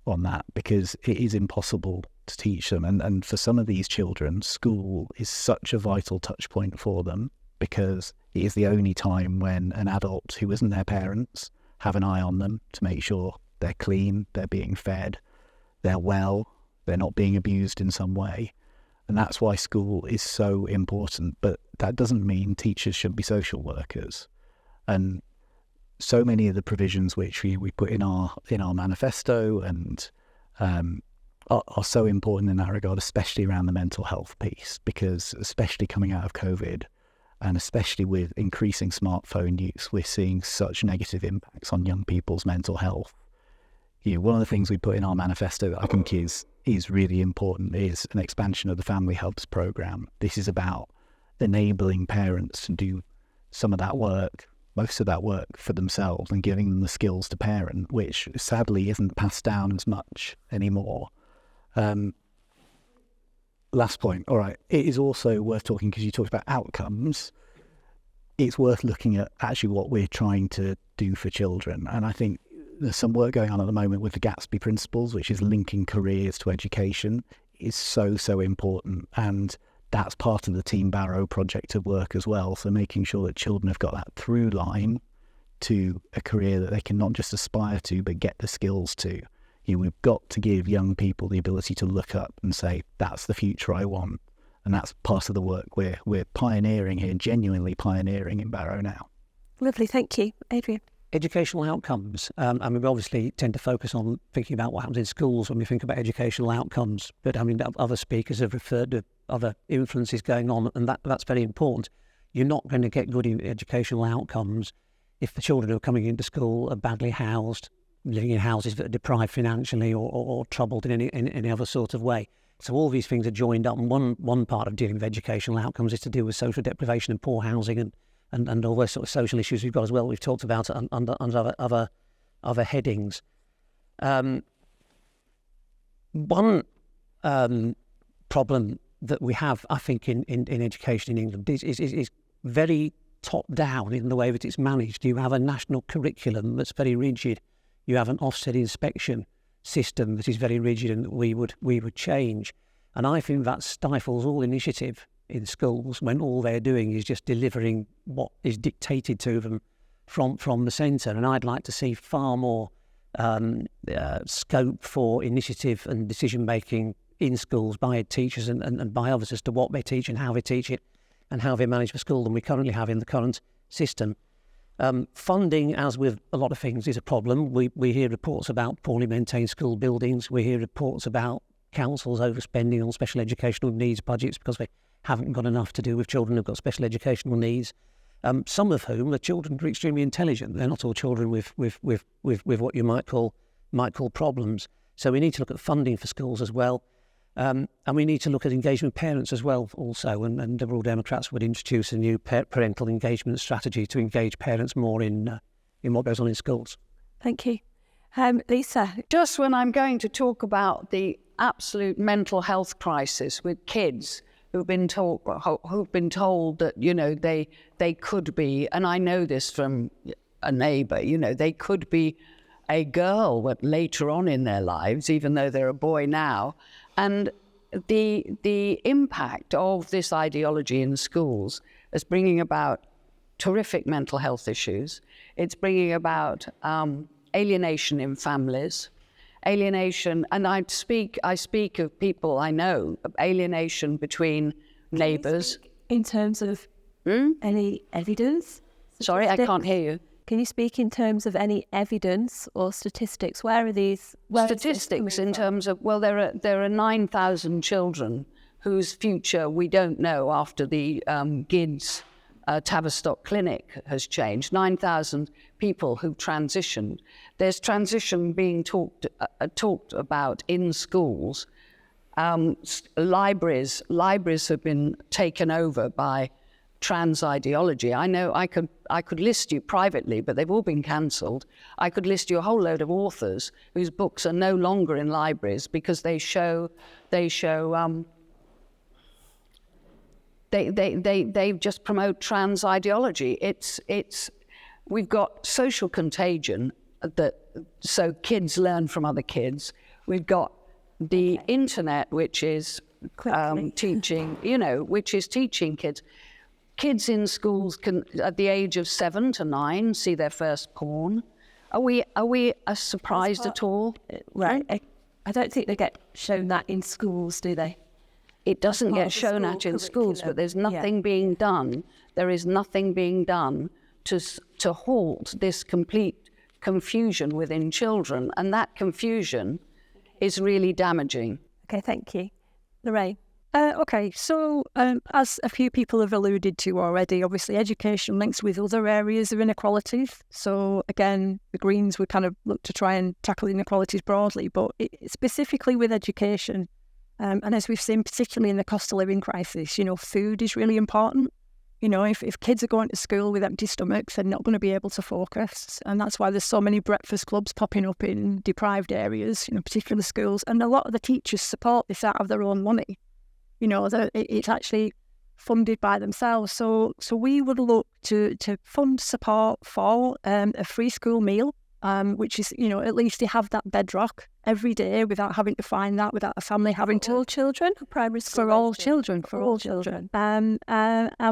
on that, because it is impossible to teach them. And for some of these children, school is such a vital touch point for them, because it is the only time when an adult who isn't their parents have an eye on them to make sure they're clean, they're being fed, they're well, they're not being abused in some way. And that's why school is so important. But that doesn't mean teachers should be social workers. And so many of the provisions which we put in our manifesto and are so important in that regard, especially around the mental health piece, because especially coming out of COVID and especially with increasing smartphone use, we're seeing such negative impacts on young people's mental health. One of the things we put in our manifesto that I think is really important is an expansion of the Family Hubs programme. This is about enabling parents to do some of that work, most of that work for themselves, and giving them the skills to parent, which sadly isn't passed down as much anymore. Last point. All right. It is also worth talking, because you talked about outcomes. It's worth looking at actually what we're trying to do for children. And I think there's some work going on at the moment with the Gatsby principles, which is linking careers to education, is so important. And that's part of the Team Barrow project of work as well. So making sure that children have got that through line to a career that they can not just aspire to, but get the skills to. We've got to give young people the ability to look up and say, that's the future I want. And that's part of the work we're pioneering here, genuinely pioneering in Barrow now. Lovely, thank you. Adrian? Educational outcomes. We obviously tend to focus on thinking about what happens in schools when we think about educational outcomes. But other speakers have referred to other influences going on, and that's very important. You're not going to get good educational outcomes if the children who are coming into school are badly housed, living in houses that are deprived financially or troubled in any other sort of way. So all these things are joined up, and one part of dealing with educational outcomes is to deal with social deprivation and poor housing and all those sort of social issues we've got as well. We've talked about it under other headings. One problem that we have, I think, in education in England is very top-down in the way that it's managed. You have a national curriculum that's very rigid. You have an Ofsted inspection system that is very rigid and that we would change. And I think that stifles all initiative in schools when all they're doing is just delivering what is dictated to them from the centre. And I'd like to see far more scope for initiative and decision-making in schools by teachers and by others as to what they teach and how they teach it and how they manage the school than we currently have in the current system. Funding, as with a lot of things, is a problem. We hear reports about poorly maintained school buildings. We hear reports about councils overspending on special educational needs budgets because they haven't got enough to do with children who've got special educational needs. Some of whom are children who are extremely intelligent. They're not all children with what you might call problems. So we need to look at funding for schools as well. And we need to look at engagement with parents as well also, and the Liberal Democrats would introduce a new parental engagement strategy to engage parents more in what goes on in schools. Thank you. Lisa? Just when I'm going to talk about the absolute mental health crisis with kids who've been told that, they could be, and I know this from a neighbour, they could be a girl later on in their lives, even though they're a boy now. And the impact of this ideology in schools is bringing about terrific mental health issues. It's bringing about alienation in families, alienation, and I speak of people I know, alienation between neighbours. In terms of any evidence? Sorry, I can't hear you. Can you speak in terms of any evidence or statistics? Where are these? Statistics in terms of, well, there are 9,000 children whose future we don't know after the GIDS Tavistock Clinic has changed. 9,000 people who've transitioned. There's transition being talked about in schools. Libraries have been taken over by trans ideology. I know I could list you privately, but they've all been cancelled. I could list you a whole load of authors whose books are no longer in libraries because they just promote trans ideology. We've got social contagion so kids learn from other kids. We've got the internet, which is teaching, which is teaching kids. Kids in schools can, at the age of 7 to 9, see their first porn. Are we surprised at all? Right. I don't think they get shown that in schools, do they? It doesn't part get of the shown school at in schools, curriculum. but there's Yeah. nothing being done. There is nothing being done to halt this complete confusion within children, and that confusion is really damaging. Okay, thank you. Lorraine? Okay, so as a few people have alluded to already, obviously education links with other areas of inequalities. So again, the Greens would kind of look to try and tackle inequalities broadly, but specifically with education, and as we've seen particularly in the cost of living crisis, food is really important. If kids are going to school with empty stomachs, they're not going to be able to focus. And that's why there's so many breakfast clubs popping up in deprived areas, particular schools. And a lot of the teachers support this out of their own money. It's actually funded by themselves. So we would look to fund support for a free school meal, which is, at least they have that bedrock every day without having to find that, without a family having to... all children? Primary school? For all children. And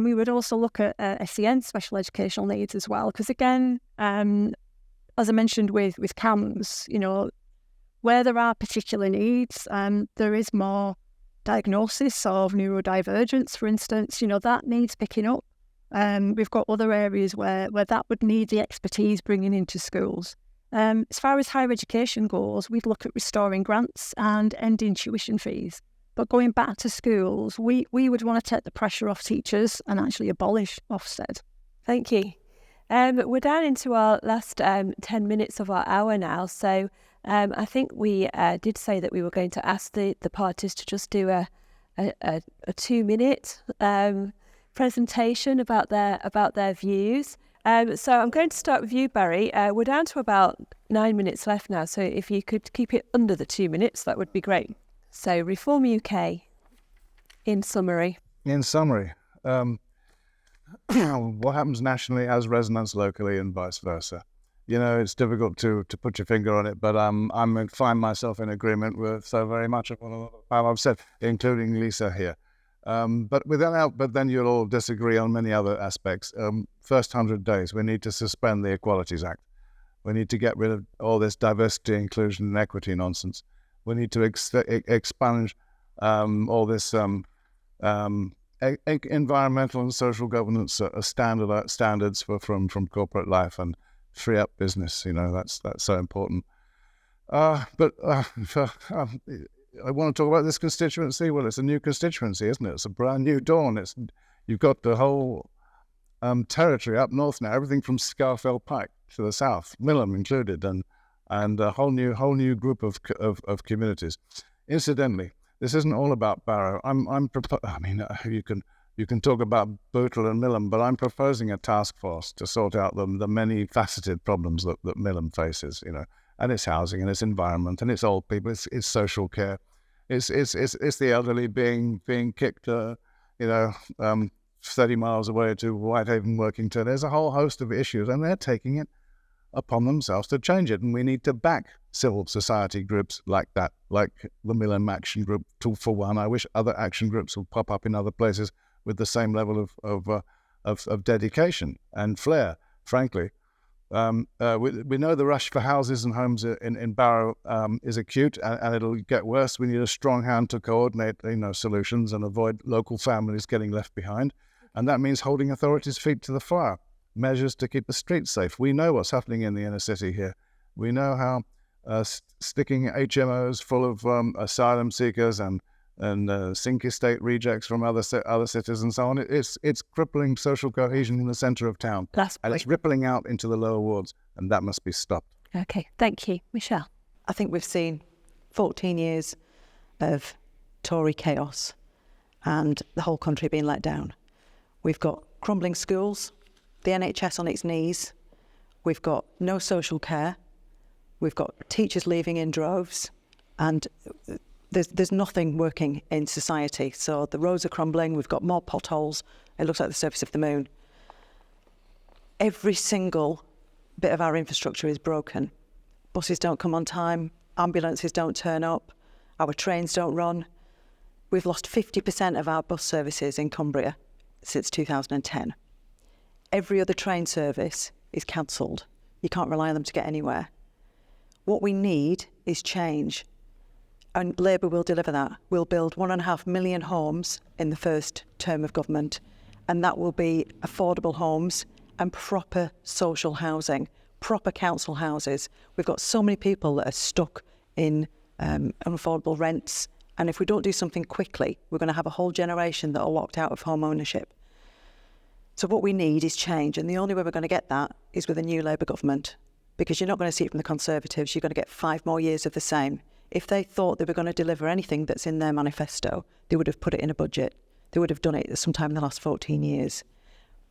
we would also look at SEN, special educational needs as well. Because again, as I mentioned with CAMS, where there are particular needs, there is more diagnosis of neurodivergence, for instance, that needs picking up. We've got other areas where that would need the expertise bringing into schools. As far as higher education goes, we'd look at restoring grants and ending tuition fees. But going back to schools, we would want to take the pressure off teachers and actually abolish Ofsted. Thank you. We're down into our last 10 minutes of our hour now. So I think we did say that we were going to ask the parties to just do a 2-minute presentation about their views. So I'm going to start with you, Barry. We're down to about 9 minutes left now, so if you could keep it under the 2 minutes, that would be great. So Reform UK, in summary. In summary, what happens nationally has resonance locally and vice versa. It's difficult to put your finger on it, but I'm find myself in agreement with so very much of what I've said, including Lisa here. But then you'll all disagree on many other aspects. First 100 days, we need to suspend the Equalities Act. We need to get rid of all this diversity, inclusion, and equity nonsense. We need to expunge all this environmental and social governance standards from corporate life and free up business. That's so important. I want to talk about this constituency. Well, it's a new constituency, isn't it? It's a brand new dawn. You've got the whole territory up north now, everything from Scarfell Pike to the south, Millham included, and a whole new group of communities. Incidentally, this isn't all about Barrow. You can talk about Bootle and Millham, but I'm proposing a task force to sort out the many faceted problems that Millham faces. And it's housing, and it's environment, and it's old people, it's social care, it's the elderly being kicked, 30 miles away to Whitehaven, Workington. There's a whole host of issues, and they're taking it upon themselves to change it. And we need to back civil society groups like that, like the Millham Action Group, 2 for 1. I wish other action groups will pop up in other places with the same level of dedication and flair, frankly. We know the rush for houses and homes in Barrow is acute, and it'll get worse. We need a strong hand to coordinate, solutions and avoid local families getting left behind. And that means holding authorities' feet to the fire, measures to keep the streets safe. We know what's happening in the inner city here. We know how sticking HMOs full of asylum seekers and sink estate rejects from other cities and so on. It's crippling social cohesion in the centre of town. And it's rippling out into the lower wards, and that must be stopped. Okay, thank you. Michelle? I think we've seen 14 years of Tory chaos and the whole country being let down. We've got crumbling schools, the NHS on its knees, we've got no social care, we've got teachers leaving in droves, and there's nothing working in society. So the roads are crumbling, we've got more potholes, it looks like the surface of the moon. Every single bit of our infrastructure is broken. Buses don't come on time, ambulances don't turn up, our trains don't run. We've lost 50% of our bus services in Cumbria since 2010. Every other train service is cancelled. You can't rely on them to get anywhere. What we need is change. And Labour will deliver that. We'll build 1.5 million homes in the first term of government, and that will be affordable homes and proper social housing, proper council houses. We've got so many people that are stuck in unaffordable rents, and if we don't do something quickly, we're going to have a whole generation that are locked out of home ownership. So what we need is change, and the only way we're going to get that is with a new Labour government, because you're not going to see it from the Conservatives. You're going to get 5 more years of the same. If they thought they were going to deliver anything that's in their manifesto, they would have put it in a budget. They would have done it sometime in the last 14 years.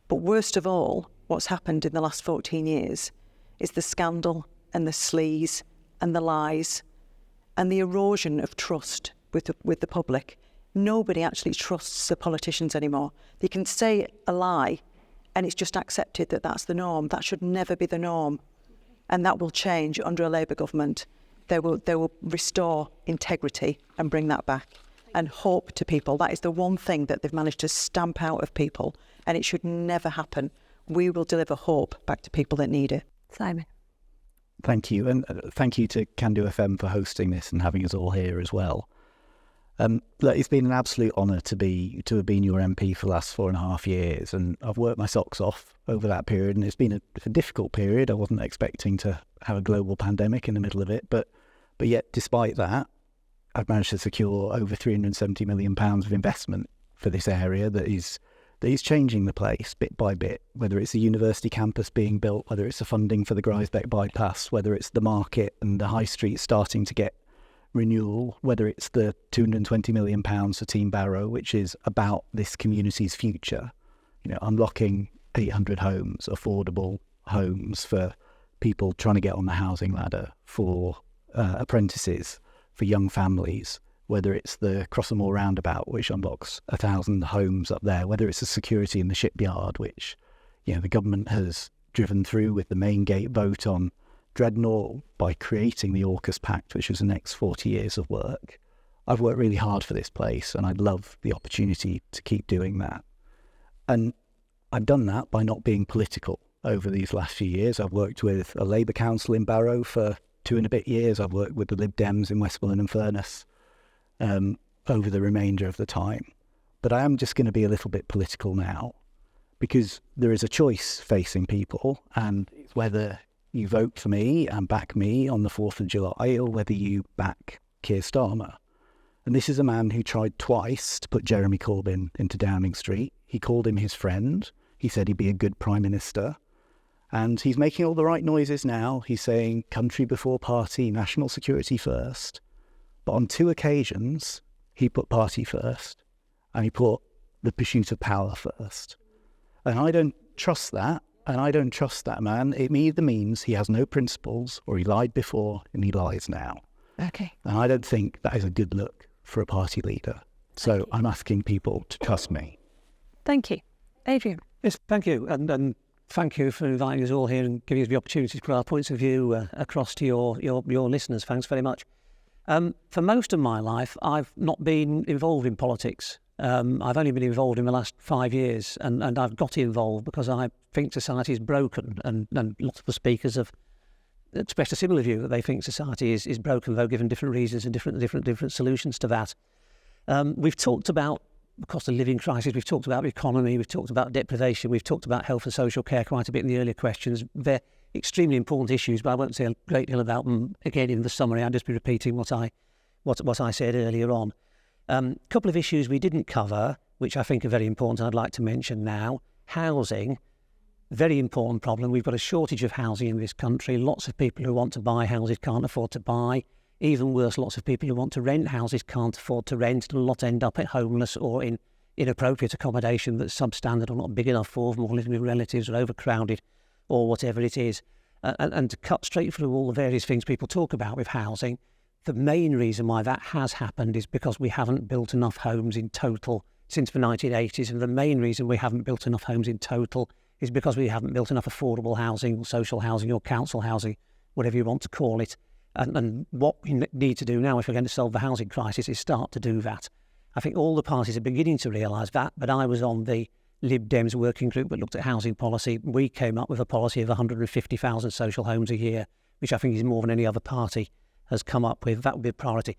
But worst of all, what's happened in the last 14 years is the scandal and the sleaze and the lies and the erosion of trust with the public. Nobody actually trusts the politicians anymore. They can say a lie and it's just accepted that that's the norm. That should never be the norm. And that will change under a Labour government. They will restore integrity and bring that back and hope to people. That is the one thing that they've managed to stamp out of people, and it should never happen. We will deliver hope back to people that need it. Simon. Thank you. And thank you to Candofm for hosting this and having us all here as well. Look, it's been an absolute honour to have been your MP for the last 4.5 years, and I've worked my socks off over that period, and it's been a difficult period. I wasn't expecting to have a global pandemic in the middle of it, but yet despite that, I've managed to secure over £370 million of investment for this area that is changing the place bit by bit, whether it's a university campus being built, whether it's the funding for the Grisbeck bypass, whether it's the market and the high street starting to get renewal, whether it's the £220 million for Team Barrow, which is about this community's future, unlocking 800 homes, affordable homes for people trying to get on the housing ladder, for apprentices, for young families, whether it's the Crossamore roundabout, which unlocks 1,000 homes up there, whether it's the security in the shipyard, which the government has driven through with the main gate vote on Wrennall by creating the AUKUS Pact, which was the next 40 years of work. I've worked really hard for this place, and I'd love the opportunity to keep doing that. And I've done that by not being political over these last few years. I've worked with a Labour council in Barrow for 2 and a bit years. I've worked with the Lib Dems in Barrow and Furness over the remainder of the time. But I am just going to be a little bit political now, because there is a choice facing people, and it's whether you vote for me and back me on the 4th of July, or whether you back Keir Starmer. And this is a man who tried twice to put Jeremy Corbyn into Downing Street. He called him his friend. He said he'd be a good Prime Minister. And he's making all the right noises now. He's saying country before party, national security first. But on 2 occasions, he put party first, and he put the pursuit of power first. And I don't trust that. And I don't trust that man. It either means he has no principles, or he lied before and he lies now. Okay. And I don't think that is a good look for a party leader. So I'm asking people to trust me. Thank you. Adrian. Yes, thank you. And thank you for inviting us all here and giving us the opportunity to put our points of view across to your listeners. Thanks very much. For most of my life, I've not been involved in politics. I've only been involved in the last 5 years, and I've got involved because I think society is broken, and lots of the speakers have expressed a similar view that they think society is broken, though given different reasons and different solutions to that. We've talked about the cost of living crisis, we've talked about the economy, we've talked about deprivation, we've talked about health and social care quite a bit in the earlier questions. They're extremely important issues, but I won't say a great deal about them again in the summary. I'll just be repeating what I said earlier on. A couple of issues we didn't cover, which I think are very important, I'd like to mention now. Housing, very important problem. We've got a shortage of housing in this country. Lots of people who want to buy houses can't afford to buy. Even worse, lots of people who want to rent houses can't afford to rent, and a lot end up at homeless or in inappropriate accommodation that's substandard or not big enough for them, or living with relatives, or overcrowded, or whatever it is. And to cut straight through all the various things people talk about with housing, the main reason why that has happened is because we haven't built enough homes in total since the 1980s. And the main reason we haven't built enough homes in total is because we haven't built enough affordable housing, or social housing, or council housing, whatever you want to call it. And what we need to do now, if we're going to solve the housing crisis, is start to do that. I think all the parties are beginning to realise that, but I was on the Lib Dems working group that looked at housing policy. We came up with a policy of 150,000 social homes a year, which I think is more than any other party has come up with. That would be a priority.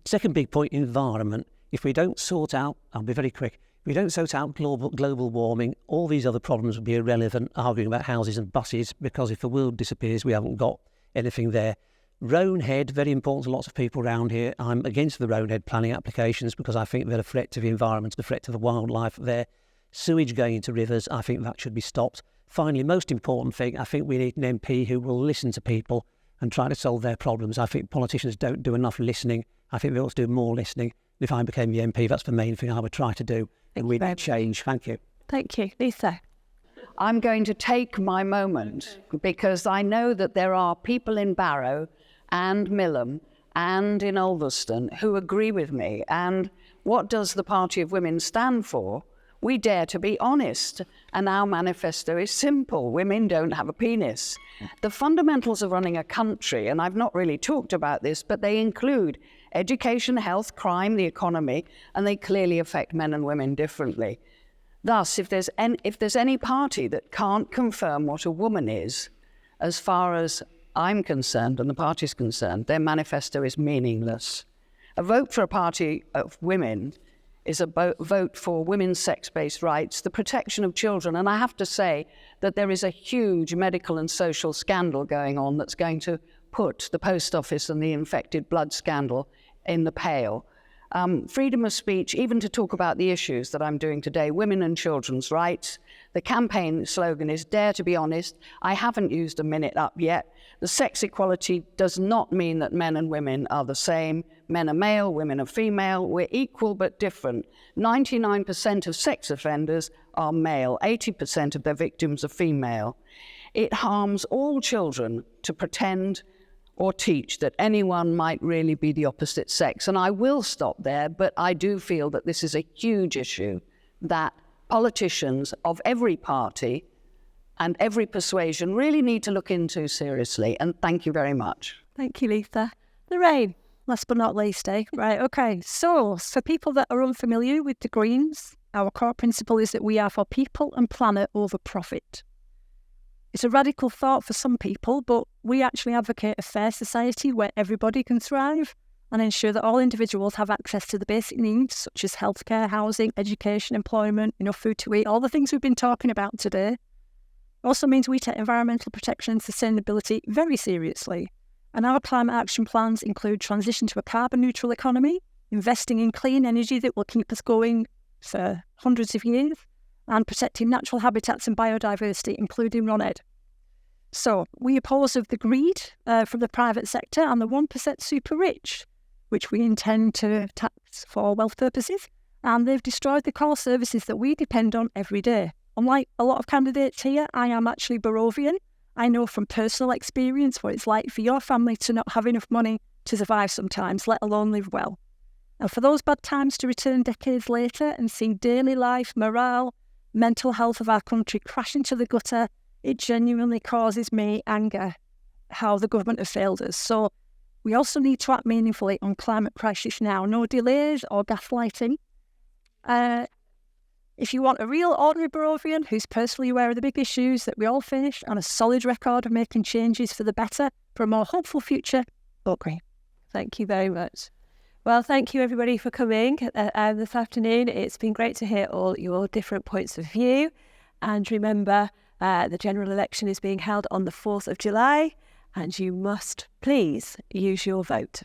Second big point, environment. If we don't sort out, I'll be very quick, if we don't sort out global warming, all these other problems will be irrelevant, arguing about houses and buses, because if the world disappears, we haven't got anything there. Roanhead, very important to lots of people around here. I'm against the Roanhead planning applications because I think they're a threat to the environment, a threat to the wildlife there. Sewage going into rivers, I think that should be stopped. Finally, most important thing, I think we need an MP who will listen to people and try to solve their problems. I think politicians don't do enough listening. I think they ought to do more listening. If I became the MP, that's the main thing I would try to do. And we need change. Thank you. Thank you. Lisa? I'm going to take my moment because I know that there are people in Barrow and Millham and in Ulverston who agree with me. And what does the Party of Women stand for? We dare to be honest. And our manifesto is simple. Women don't have a penis. The fundamentals of running a country, and I've not really talked about this, but they include education, health, crime, the economy, and they clearly affect men and women differently. Thus, if there's any party that can't confirm what a woman is, as far as I'm concerned and the party's concerned, their manifesto is meaningless. A vote for a party of women is a vote for women's sex-based rights, the protection of children. And I have to say that there is a huge medical and social scandal going on that's going to put the post office and the infected blood scandal in the pale. Freedom of speech, even to talk about the issues that I'm doing today, women and children's rights. The campaign slogan is Dare to be Honest. I haven't used a minute up yet. The sex equality does not mean that men and women are the same. Men are male, women are female. We're equal but different. 99% of sex offenders are male. 80% of their victims are female. It harms all children to pretend or teach that anyone might really be the opposite sex. And I will stop there, but I do feel that this is a huge issue that politicians of every party and every persuasion really need to look into seriously. And thank you very much. Thank you, Lisa. Lorraine, last but not least, eh? Right, okay. So, for people that are unfamiliar with the Greens, our core principle is that we are for people and planet over profit. It's a radical thought for some people, but we actually advocate a fair society where everybody can thrive and ensure that all individuals have access to the basic needs such as healthcare, housing, education, employment, enough food to eat, all the things we've been talking about today. It also means we take environmental protection and sustainability very seriously. And our climate action plans include transition to a carbon neutral economy, investing in clean energy that will keep us going for hundreds of years, and protecting natural habitats and biodiversity, including Roanhead. So we oppose of the greed from the private sector and the 1% super rich, which we intend to tax for wealth purposes, and they've destroyed the core services that we depend on every day. Unlike a lot of candidates here, I am actually Barrovian. I know from personal experience what it's like for your family to not have enough money to survive sometimes, let alone live well. And for those bad times to return decades later and see daily life, morale, mental health of our country crash into the gutter, it genuinely causes me anger how the government have failed us. So we also need to act meaningfully on climate crisis now. No delays or gaslighting. If you want a real ordinary Barrovian who's personally aware of the big issues that we all face and a solid record of making changes for the better for a more hopeful future, vote Green. Thank you very much. Well, thank you everybody for coming this afternoon. It's been great to hear all your different points of view. And remember, the general election is being held on the 4th of July, and you must please use your vote.